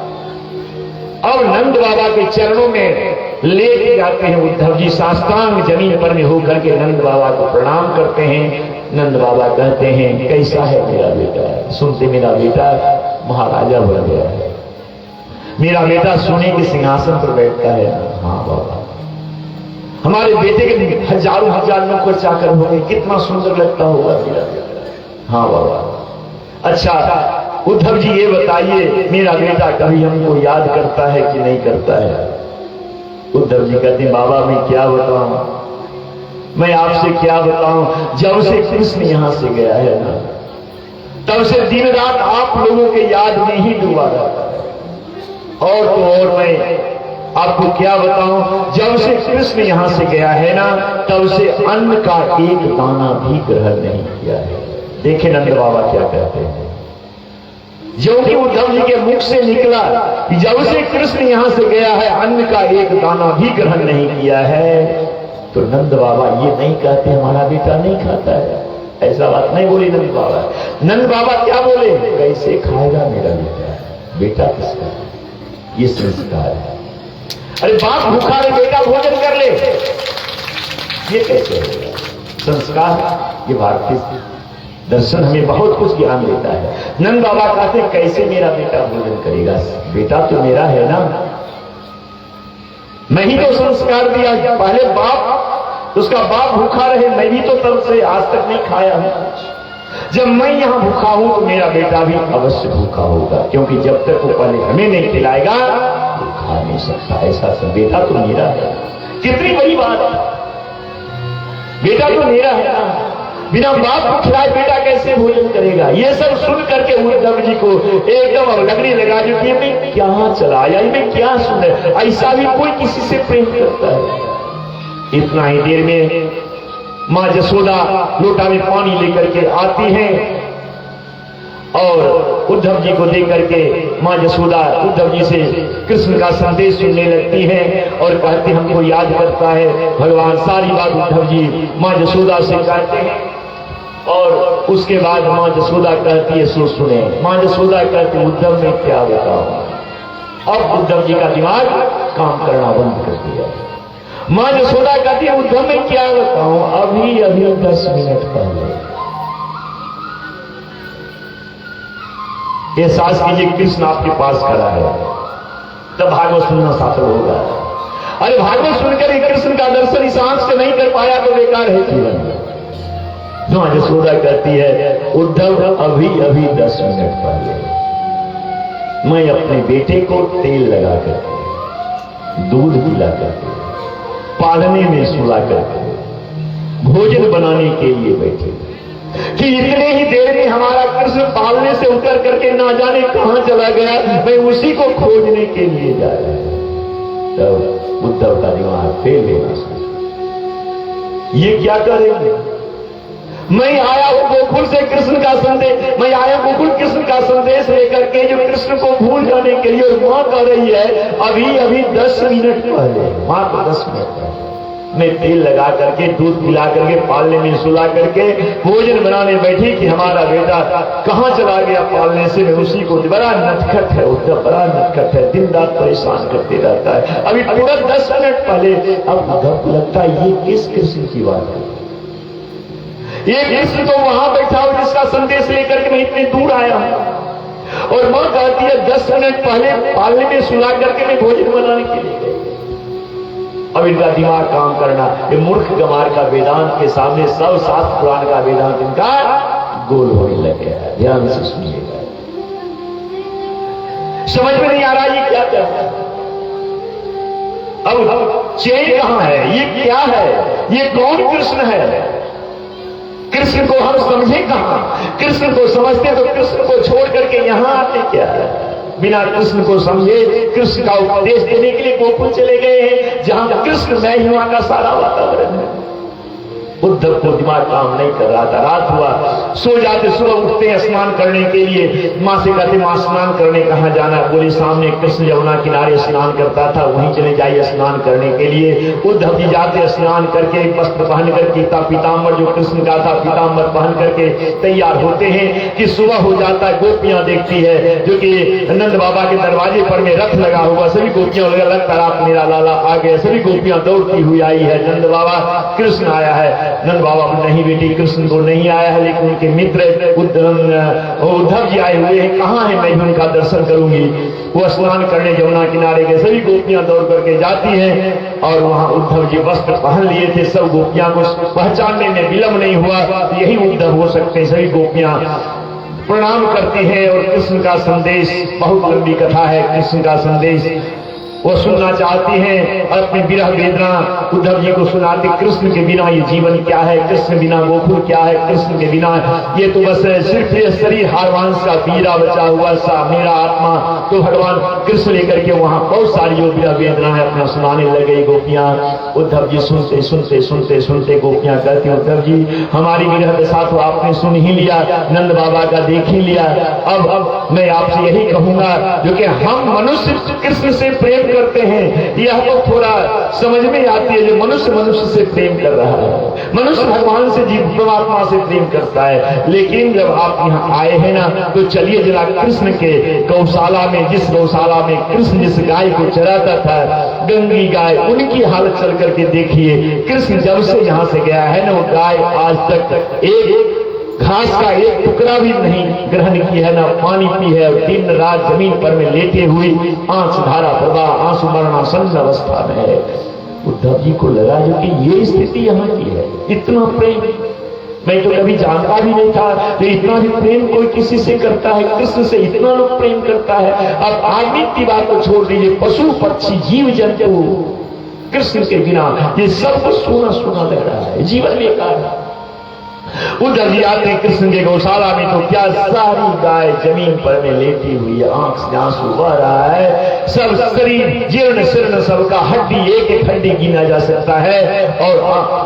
अब नंद बाबा के चरणों में लेके जाते हैं उद्धव जी, साष्टांग जमीन पर में होकर के नंद बाबा को प्रणाम करते हैं। नंद बाबा कहते हैं, कैसा है मेरा बेटा? सुनते मेरा बेटा महाराजा बन गया है, मेरा बेटा सोने के सिंहासन पर बैठता है। हाँ बाबा, हमारे बेटे के हजारों हजार नौकर चाकर हो गए, कितना सुंदर लगता होगा मेरा बेटा। हाँ बाबा। अच्छा उद्धव जी ये बताइए, मेरा बेटा कभी हमको याद करता है कि नहीं करता है? उद्धव जी कहते हैं, बाबा मैं क्या बताऊं, मैं आपसे क्या बताऊं, जब से कृष्ण यहां से गया है ना, तब से दिन रात आप लोगों के याद में ही डूबा रहता है। और तो और मैं आपको क्या बताऊं, जब से कृष्ण यहां से गया है ना, तब से अन्न का एक दाना भी ग्रहण नहीं किया है। देखे नंद बाबा क्या कहते हैं, जो कि उद्धव जी के मुख से निकला कि जब से कृष्ण यहां से गया है अन्न का एक दाना भी ग्रहण नहीं किया है, तो नंद बाबा ये नहीं कहते हमारा बेटा नहीं खाता है, ऐसा बात नहीं बोली नंद बाबा। नंद बाबा क्या बोले, कैसे खाएगा मेरा बेटा, बेटा किसका है, ये संस्कार है। अरे बाप भूखा है, बेटा भोजन कर ले, ये कैसे होगा? संस्कार, ये भारतीय दर्शन हमें बहुत कुछ ज्ञान देता है। नंद बाबा कहते हैं, कैसे मेरा बेटा भोजन करेगा, बेटा तो मेरा है ना, मैं ही तो संस्कार दिया। पहले बाप, उसका बाप भूखा रहे, मैं भी तो तब से आज तक नहीं खाया हूं। जब मैं यहां भूखा हूं तो मेरा बेटा भी अवश्य भूखा होगा, क्योंकि जब तक वो पहले हमें नहीं खिलाएगा वो खा नहीं सकता। ऐसा सब बेटा तो मेरा है, कितनी बड़ी बात है, बेटा तो मेरा है ना, बिना बाप को खिलाए बेटा कैसे भोजन करेगा? ये सब सुन करके उद्धव जी को एकदम अब लगने लगा जो कि मैं क्या चला आया, मैं क्या सुन, ऐसा भी कोई किसी से प्रेम करता है? इतना ही देर में मां जसोदा लोटा में पानी लेकर के आती हैं और उद्धव जी को देख करके मां जसोदा उद्धव जी से कृष्ण का संदेश सुनने लगती हैं और कहती हमको याद करता है भगवान। सारी बात उद्धव जी मां जसोदा से कहते हैं और उसके बाद मां जसोदा कहती है सो सुने। मां जसोदा कहती उद्धव में क्या बताऊं। अब उद्धव जी का दिमाग काम करना बंद कर दिया। मां जसोदा कहती है उद्धव में क्या बताऊं, अभी अभी 10 मिनट पहले एहसास कीजिए कृष्ण आपके पास खड़ा है, तब भागवत सुनना सफल होगा। अरे भागवत सुनकर कृष्ण का दर्शन इस आंख से नहीं कर पाया तो बेकार है जीवन। मां जसोदा कहती है उद्धव अभी अभी 10 मिनट पहले मैं अपने बेटे को तेल लगा करके, दूध पिला करके, पालने में सुला करके, भोजन बनाने के लिए बैठे कि इतने ही देर में हमारा कृष्ण पालने से उतर करके ना जाने कहां चला गया, मैं उसी को खोजने के लिए जा रहा हूं। तब उद्धव का दिमाग फेल लेना सोचा, ये क्या करेंगे? मैं आया हूं गोकुल से कृष्ण का संदेश, मैं आया गोकुल कृष्ण का संदेश लेकर के जो कृष्ण को भूल जाने के लिए, और मां कह रही है अभी अभी 10 मिनट पहले, मां को 10 मिनट पहले मैं तेल लगा करके, दूध पिला करके, पालने में सुला करके, भोजन बनाने बैठी कि हमारा बेटा कहां चला गया पालने से, मैं उसी को। बड़ा नटखट है उद्धव, बड़ा नटखट है, दिन रात परेशान करते रहता है। अभी तुरंत 10 मिनट पहले। अब उद्धव को लगता है ये किस कृष्ण की बात है, ये कृष्ण तो वहां बैठा हो जिसका संदेश लेकर के मैं इतनी दूर आया हूं। और मां कहती है 10 मिनट पहले पालने में सुला करके मैं भोजन बनाने के लिए गई। अब इनका दिमाग काम करना, ये मूर्ख गमार का वेदांत के सामने सब शास्त्र पुराण का वेदांत इनका गोल होने लग गया है। ध्यान से सुनिएगा, समझ में नहीं आ रहा ये क्या करता है। अब चेन कहां है, ये क्या है, ये कौन कृष्ण है? कृष्ण को हम समझे कहां? कृष्ण को समझते तो कृष्ण को छोड़ करके यहां आते क्या है? बिना कृष्ण को समझे कृष्ण का उपदेश देने के लिए गोकुल चले गए हैं, जहां कृष्ण मैं ही वहां का सारा वातावरण है। उद्धव को दिमाग काम नहीं कर रहा था। रात हुआ, सो जाते, सुबह उठते हैं स्नान करने के लिए। माँ से कहते माँ स्नान करने कहाँ जाना? बोले सामने कृष्ण यमुना किनारे स्नान करता था, वहीं चले जाइए स्नान करने के लिए। उद्धव जी जाते स्नान करके, वस्त्र पहन करके, पीताम्बर जो कृष्ण का था पीताम्बर पहन करके तैयार होते हैं कि सुबह हो जाता है। गोपियां देखती है, जो कि नंद बाबा के दरवाजे पर में रथ लगा हुआ, सभी गोपियां लगता रात मेरा लाला आ गया, सभी गोपियां दौड़ती हुई आई है, नंद बाबा कृष्ण आया है। नंद बाबा नहीं बेटी कृष्ण को नहीं आया है, लेकिन उनके मित्र उद्धव जी आए हुए हैं, कहाँ है, मैं भी उनका दर्शन करूंगी। वो स्नान करने यमुना किनारे के, सभी गोपियां दौड़ करके जाती हैं और वहां उद्धव जी वस्त्र पहन लिए थे। सब गोपियां को पहचानने में विलंब नहीं हुआ, यही उद्धव हो सकते हैं। सभी गोपियां प्रणाम करती हैं और कृष्ण का संदेश, बहुत लंबी कथा है, कृष्ण का संदेश वो सुनना चाहती हैं और अपनी विरह वेदना उद्धव जी को सुनाती। कृष्ण के बिना ये जीवन क्या है, कृष्ण बिना गोकुल क्या है, कृष्ण के बिना ये तो बस सिर्फ ये शरीर हारवांश का पीरा बचा हुआ सा, मेरा आत्मा तो भगवान कृष्ण लेकर के वहां बहुत सारी जो विरह वेदना है अपना सुनाने लगे गोपियां। उद्धव जी सुनते सुनते सुनते सुनते गोपियां कहती उद्धव जी हमारी विरह दशा तो आपने सुन ही लिया, नंद बाबा का देख ही लिया, अब मैं आपसे यही कहूंगा जो कि हम मनुष्य कृष्ण से प्रेम करते हैं, यह तो थोड़ा समझ में आती है। जो मनुष्य मनुष्य से प्रेम कर रहा है, मनुष्य भगवान से जीव परमात्मा से प्रेम करता है, लेकिन जब आप यहाँ आए हैं ना, तो चलिए जरा कृष्ण के गौशाला में, जिस गौशाला में कृष्ण जिस गाय को चराता था, गंगी गाय, उनकी हालत चल करके देखिए। कृष्ण जब से यहाँ से गया है ना, वो गाय आज तक एक घास का एक टुकड़ा भी नहीं ग्रहण की है, ना पानी पी है, और दिन रात जमीन पर में लेटे हुए आंसू धारा प्रवाह, आंसू मरणासन्न अवस्था में है। उद्धव जी को लगा जो कि ये स्थिति यहाँ की है, इतना प्रेम मैं तो कभी जानता भी नहीं था कि इतना भी प्रेम कोई किसी से करता है, कृष्ण से इतना लोग प्रेम करता है। अब आदमी की बात को छोड़ दीजिए, पशु पक्षी जीव जंतु कृष्ण के बिना ये सब कुछ सोना सोना लग रहा है, जीवन बेकार है। उद्धव जी आते हैं कृष्ण के गौशाला में, तो क्या सारी गाय जमीन पर में लेटी हुई है, आंख से आंसू बह रहा है, सब शरीर जीर्ण शीर्ण, सबका हड्डी एक एक हड्डी गिना जा सकता है, और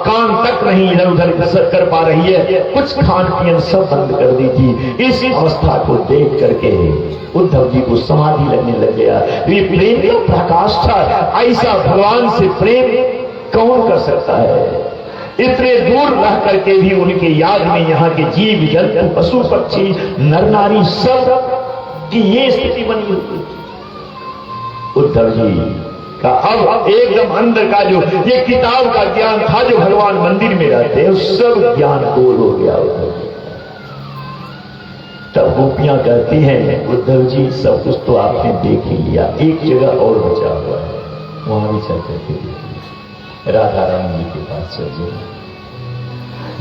कान तक नहीं इधर उधर कर पा रही है, कुछ खान पीन सब बंद कर दी थी। इस अवस्था को देख करके उद्धव जी को समाधि लगने लग गया। ये प्रेम का प्रकाश था, ऐसा भगवान से प्रेम कौन कर सकता है? इतने दूर रह करके भी उनके याद में यहाँ के जीव जंतु पशु पक्षी नर नारी सब की ये स्थिति बनी हुई। उद्धव जी का अब एकदम अंदर का जो ये किताब का ज्ञान था, जो भगवान मंदिर में रहते हैं, सब ज्ञान गोल हो गया उद्धव जी। तब गोपियां कहती हैं उद्धव जी सब कुछ तो आपने देख ही लिया, एक जगह और बचा हुआ है, वहां भी चल करके देखिए, राधा रानी जी के पास चलिए।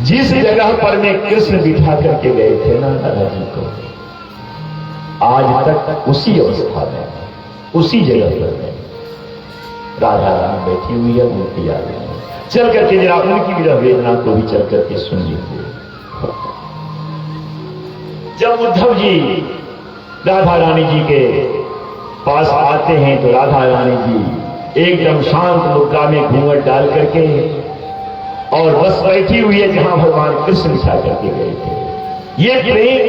जिस जगह पर में कृष्ण बिठा करके गए थे ना राधा जी को, आज तक उसी अवस्था में, उसी जगह पर में राधा रानी बैठी हुई है, उनकी याद में चल करके जरा उनकी भी वेदना को भी चल करके सुन लीजिए। जब उद्धव जी राधा रानी जी के पास आते हैं तो राधा रानी जी एकदम शांत मुद्रा में घूंघट डाल करके और बस बैठी हुई है जहां भगवान कृष्ण बिछा करके गए थे। ये प्रेम,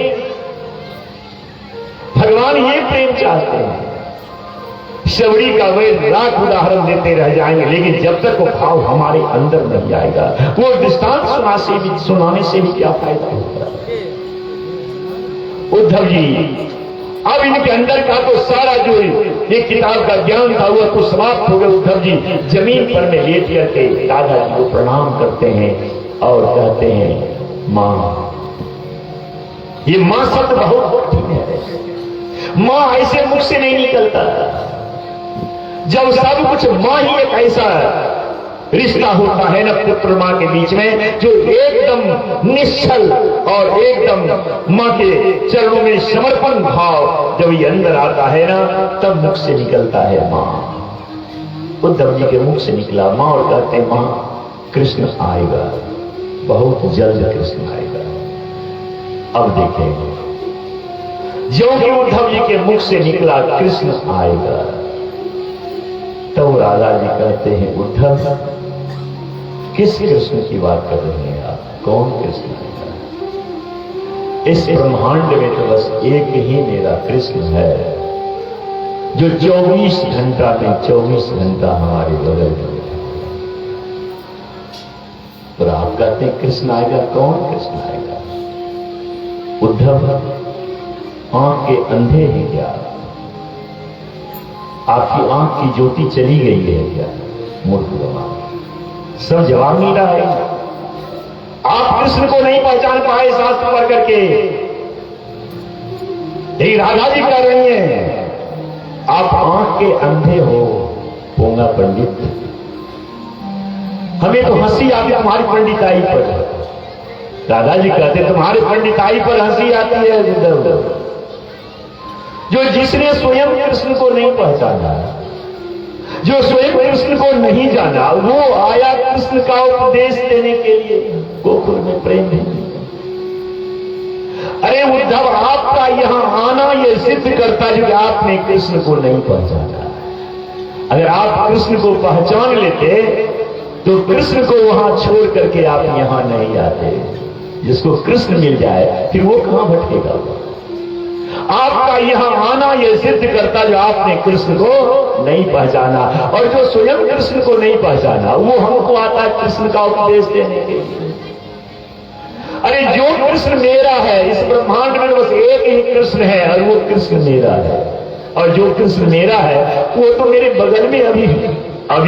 भगवान ये प्रेम चाहते हैं। शबरी का वे लाख उदाहरण देते रह जाएंगे, लेकिन जब तक वो भाव हमारे अंदर नहीं आएगा, वो दृष्टांत सुनाने से भी क्या फायदा होगा। उद्धव जी अब इनके अंदर का तो सारा जो ये किताब का ज्ञान था वह तो समाप्त हो गया। उद्धव जी जमीन पर में लेट करके राधा जी को प्रणाम करते हैं और कहते हैं मां। ये मां शब्द बहुत कठिन है, मां ऐसे मुख से नहीं निकलता। जब सब कुछ मां ही एक ऐसा रिश्ता होता है ना पुत्र मां के बीच में, जो एकदम निश्चल और एकदम मां के चरणों में समर्पण भाव जब ये अंदर आता है ना, तब मुख से निकलता है मां। उद्धव जी के मुख से निकला मां, और कहते हैं मां कृष्ण आएगा, बहुत जल्द कृष्ण आएगा। अब देखें जो कि उद्धव जी के मुख से निकला कृष्ण आएगा, तो राधा जी कहते हैं उद्धव किस कृष्ण की बात कर रहे हैं आप? कौन कृष्ण आएगा? इस ब्रह्मांड में तो बस एक ही मेरा कृष्ण है, जो 24 घंटा में 24 घंटा हमारे बगल में। और आप कहते हैं कृष्ण आएगा, कौन कृष्ण आएगा? उद्धव आंख के अंधे हैं क्या? आपकी आंख की ज्योति चली गई है क्या? मूर्ख गवाह, सब जवाब नहीं रहा है। आप कृष्ण को नहीं पहचान पाए शास्त्र पढ़ करके। यही राधा जी कह रही हैं, आप आंख के अंधे हो पोंगा पंडित। हमें तो हंसी आती तुम्हारी पंडिताई पर। राधा जी कहते तुम्हारे पंडिताई पर हंसी आती है उद्धव। जो जिसने स्वयं कृष्ण को नहीं पहचाना, जो स्वयं कृष्ण को नहीं जाना, वो आया कृष्ण का उपदेश देने के लिए गोकुल में प्रेम नहीं। अरे उद्धव, आपका यहां आना यह सिद्ध करता है कि आपने कृष्ण को नहीं पहचाना। अगर आप कृष्ण को पहचान लेते तो कृष्ण को वहां छोड़ करके आप यहां नहीं आते। जिसको कृष्ण मिल जाए फिर वो कहां भटकेगा? आपका यहां आना यह सिद्ध करता जो आपने कृष्ण को नहीं पहचाना। और जो स्वयं कृष्ण को नहीं पहचाना वो हमको आता है कृष्ण का उपदेश देने के लिए। अरे जो कृष्ण मेरा है, इस ब्रह्मांड में बस एक ही कृष्ण है और वो कृष्ण मेरा है। और जो कृष्ण मेरा है वो तो मेरे बगल में अभी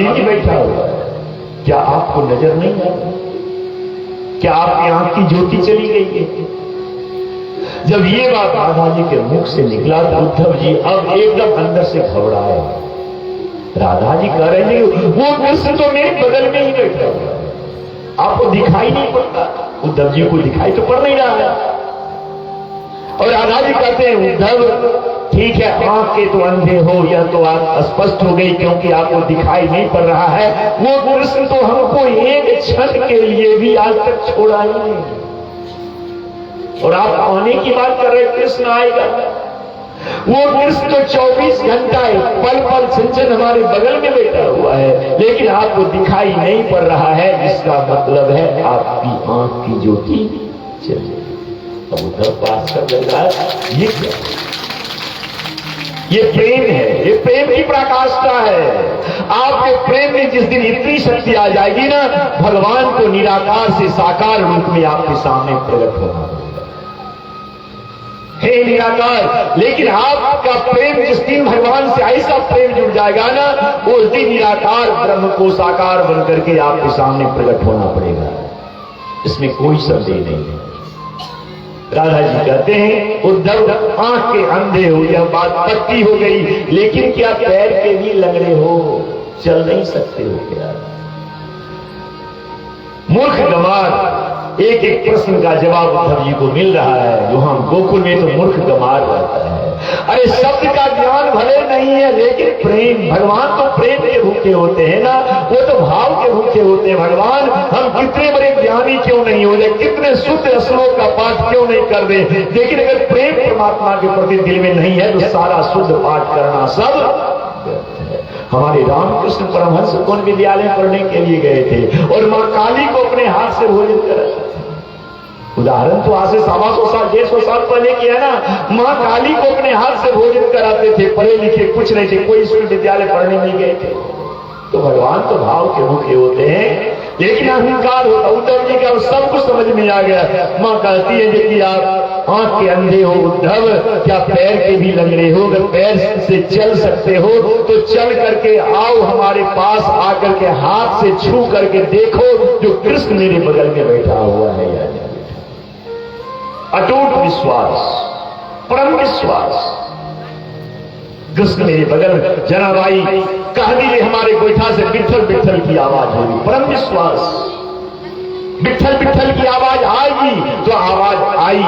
भी बैठा हुआ है। क्या आपको नजर नहीं आ रहा? क्या आपकी आंख की ज्योति चली गई है? जब ये बात राधा जी के मुख से निकला तो उद्धव जी अब एकदम अंदर से घबराए। राधा जी कह रहे हैं वो कृष्ण तो मेरे बगल में ही बैठा हुआ है, आपको दिखाई नहीं पड़ता। उद्धव जी को दिखाई तो पड़ नहीं रहा है। और राधा जी कहते हैं उद्धव ठीक है, आंख के तो अंधे हो, यह तो आप स्पष्ट हो गई क्योंकि आपको दिखाई नहीं पड़ रहा है। वो कृष्ण तो हमको एक क्षण के लिए भी आज तक छोड़ा ही नहीं। और आप आने की बात कर रहे कृष्ण आएगा। वो कृष्ण तो 24 घंटा पल पल छन हमारे बगल में बैठा हुआ है, लेकिन आपको दिखाई नहीं पड़ रहा है। इसका मतलब है आपकी आंख की ज्योति चली। अब उधर पास कर लग रहा है ये क्या? ये प्रेम है, ये प्रेम की पराकाष्ठा है। आपके प्रेम में जिस दिन इतनी शक्ति आ जाएगी ना, भगवान को निराकार से साकार रूप में आपके सामने प्रकट होना होगा। हे निराकार, लेकिन आपका प्रेम जिस दिन भगवान से ऐसा प्रेम जुड़ जाएगा ना, उस दिन निराकार ब्रह्म को साकार बनकर के आपके सामने प्रकट होना पड़ेगा। इसमें कोई संदेह नहीं है। राधा जी कहते हैं उद्धव आंख के अंधे हो, यह बात पक्की हो गई, लेकिन क्या पैर के भी लंगड़े हो, चल नहीं सकते हो क्या? मूर्ख गमार, एक एक प्रश्न का जवाब उद्धव जी को मिल रहा है। जो हम गोकुल में तो मूर्ख गमार रहता है। अरे शब्द का ज्ञान भले नहीं है, लेकिन प्रेम, भगवान तो प्रेम के भूखे होते हैं ना, वो तो भाव के भूखे होते हैं। भगवान हम कितने बड़े ज्ञानी क्यों नहीं हो जाए, कितने शुद्ध श्लोक का पाठ क्यों नहीं कर दे, लेकिन अगर प्रेम परमात्मा के प्रति दिल में नहीं है तो सारा शुद्ध पाठ करना सब। हमारे रामकृष्ण परमहंस कौन विद्यालय पढ़ने के लिए गए थे और मां काली को अपने हाथ से भोजन कराया। उदाहरण तो आज से 125 साल 150 साल पहले की है ना। मां काली को अपने हाथ से भोजन कराते थे। पढ़े लिखे कुछ नहीं थे, कोई स्कूल विद्यालय पढ़ने नहीं गए थे। तो भगवान तो भाव के भूखे होते हैं, लेकिन अहंकार होता। उद्धव जी का सब कुछ समझ में आ गया। मां कहती है कि आप आंख के अंधे हो उद्धव, क्या पैर के भी लंगड़े हो? अगर पैर से चल सकते हो तो चल करके आओ हमारे पास, आकर के हाथ से छू करके देखो जो कृष्ण मेरे बगल में बैठा हुआ है या नहीं। अटूट विश्वास, परम विश्वास। कृष्ण मेरे बगल में, जनाबाई कह दीजिए हमारे गोईठा से विट्ठल विट्ठल की आवाज होगी। परम विश्वास, विट्ठल विट्ठल की आवाज आएगी तो आवाज आई।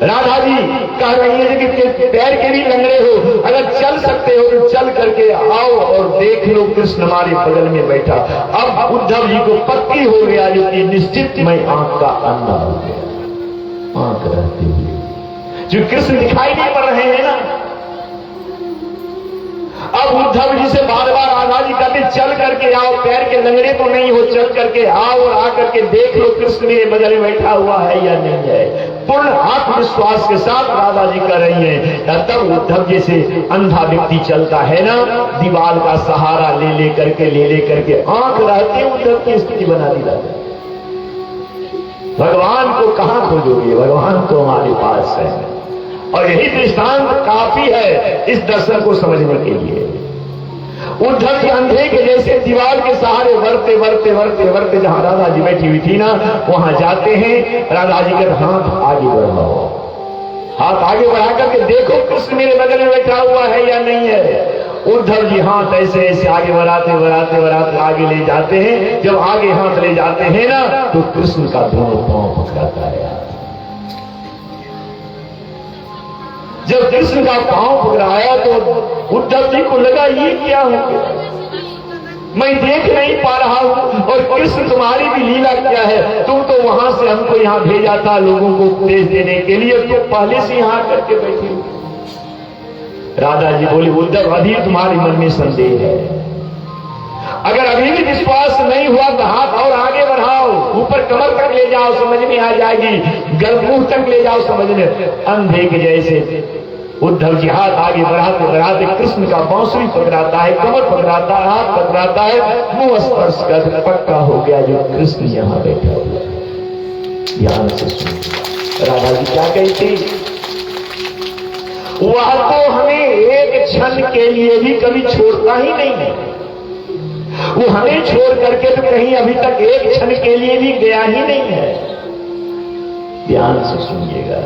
राधा जी कह रही है कि पैर के भी लंगड़े हो, अगर चल सकते हो तो चल करके आओ और देख लो कृष्ण हमारे बगल में बैठा। अब उद्धव जी को पक्की हो गया जो कि निश्चित मैं आंख का अंधा हो गया। आंख रहते हुए जो कृष्ण दिखाई नहीं पड़ रहे हैं ना। अब उद्धव जी से बार बार राधा जी कहते चल करके आओ, पैर के लंगड़े तो नहीं हो, चल करके आओ और आकर के देख लो कृष्ण मेरे बगल में बैठा हुआ है या नहीं है। पूर्ण आत्मविश्वास के साथ राधा जी कर रही है। तब उद्धव जी से अंधा व्यक्ति चलता है ना, दीवार का सहारा ले करके आंख रहते उद्धव की स्थिति बना दी जाती। भगवान को कहां खोजोगे, भगवान तो हमारे पास है। और यही दृष्टांत काफी है इस दर्शन को समझने के लिए। उद्धव जी अंधे के जैसे दीवार के सहारे वर्ते जहां राधा जी बैठी हुई थी ना, वहां जाते हैं। राधा जी का हाथ आगे बढ़ाओ, हाथ आगे बढ़ा करके देखो कृष्ण मेरे बगल में बैठा हुआ है या नहीं है। उद्धव जी हाथ ऐसे ऐसे आगे बढ़ाते आगे ले जाते हैं। जब आगे हाथ ले जाते हैं ना, तो कृष्ण का दोनों पांव पकड़ाता है। जब कृष्ण का पांव पकड़ाया तो उद्धव जी को लगा ये क्या हो गया, मैं देख नहीं पा रहा हूं और कृष्ण तुम्हारी भी लीला क्या है। तुम तो वहां से हमको यहां भेजा था लोगों को उपदेश देने के लिए, तो पहले से यहां करके बैठी हुई। राधा जी बोली उद्धव अभी तुम्हारे मन में संदेह है, अगर अभी भी विश्वास नहीं हुआ तो हाथ और आगे बढ़ाओ, ऊपर कमर तक ले जाओ, समझ में आ जाएगी, गर्दन तक ले जाओ, समझ में। अंधे के जैसे उद्धव जी हाथ आगे बढ़ाते कृष्ण का बांसुरी पकड़ाता है, कमर पकड़ाता है, हाथ पकड़ाता है, मुंह स्पर्श कर पक्का हो गया जो कृष्ण यहां बैठा हुआ है। ध्यान से सुन राधा जी क्या कहती, वह तो हमें एक क्षण के लिए भी कभी छोड़ता ही नहीं है। वो हमें छोड़ करके तो कहीं अभी तक एक क्षण के लिए भी गया ही नहीं है। ध्यान से सुनिएगा,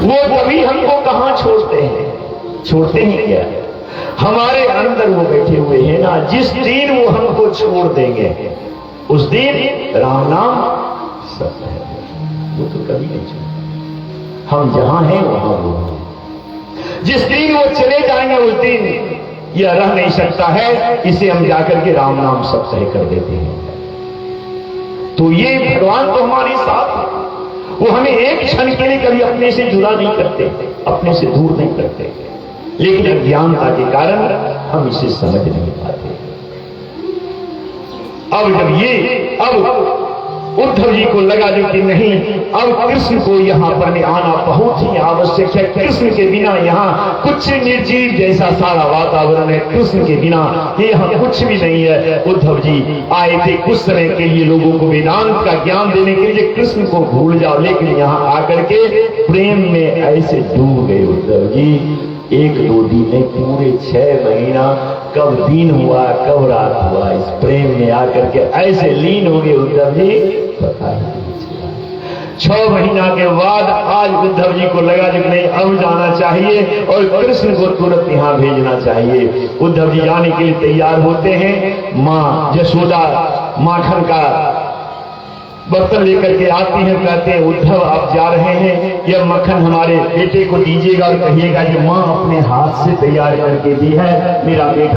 वो कभी हमको कहां छोड़ते हैं, छोड़ते ही क्या, हमारे अंदर वो बैठे हुए हैं ना। जिस दिन वो हमको छोड़ देंगे उस दिन राम नाम सत्य है, वो तो कभी नहीं छोड़ते। हम जहां हैं वहां वो हैं। जिस दिन वो चले जाएंगे उस दिन यह रह नहीं सकता है, इसे हम जाकर के राम नाम सब सही कर देते हैं। तो ये भगवान तो हमारे साथ है, वो हमें एक क्षण के लिए कभी अपने से जुड़ा नहीं करते, अपने से दूर नहीं करते, लेकिन अज्ञानता के कारण हम इसे समझ नहीं पाते। अब उद्धव जी को लगा जो कि नहीं, अब कृष्ण को यहाँ पर आना बहुत ही आवश्यक है। कृष्ण के बिना यहाँ कुछ निर्जीव जैसा सारा वातावरण है, कृष्ण के बिना यहाँ कुछ भी नहीं है। उद्धव जी आए थे कुछ समय के लिए लोगों को वेदांत का ज्ञान देने के लिए, कृष्ण को भूल जाओ, लेकिन यहाँ आकर के प्रेम में ऐसे डूब गए उद्धव जी। 1-2 दिन में पूरे 6 महीना कब दिन हुआ कब रात हुआ, इस प्रेम में आकर के ऐसे लीन हो गए उद्धव जी, पता नहीं चला। 6 महीना के बाद आज उद्धव जी को लगा कि नहीं अब जाना चाहिए और कृष्ण को तुरंत यहाँ भेजना चाहिए। उद्धव जी जाने के लिए तैयार होते हैं। माँ यशोदा माखन का बर्तन लेकर के आती हैं, कहते हैं उद्धव आप जा रहे हैं, यह मक्खन हमारे बेटे को दीजिएगा और कहिएगा कि माँ अपने हाथ से तैयार करके दी है, मेरा बेटा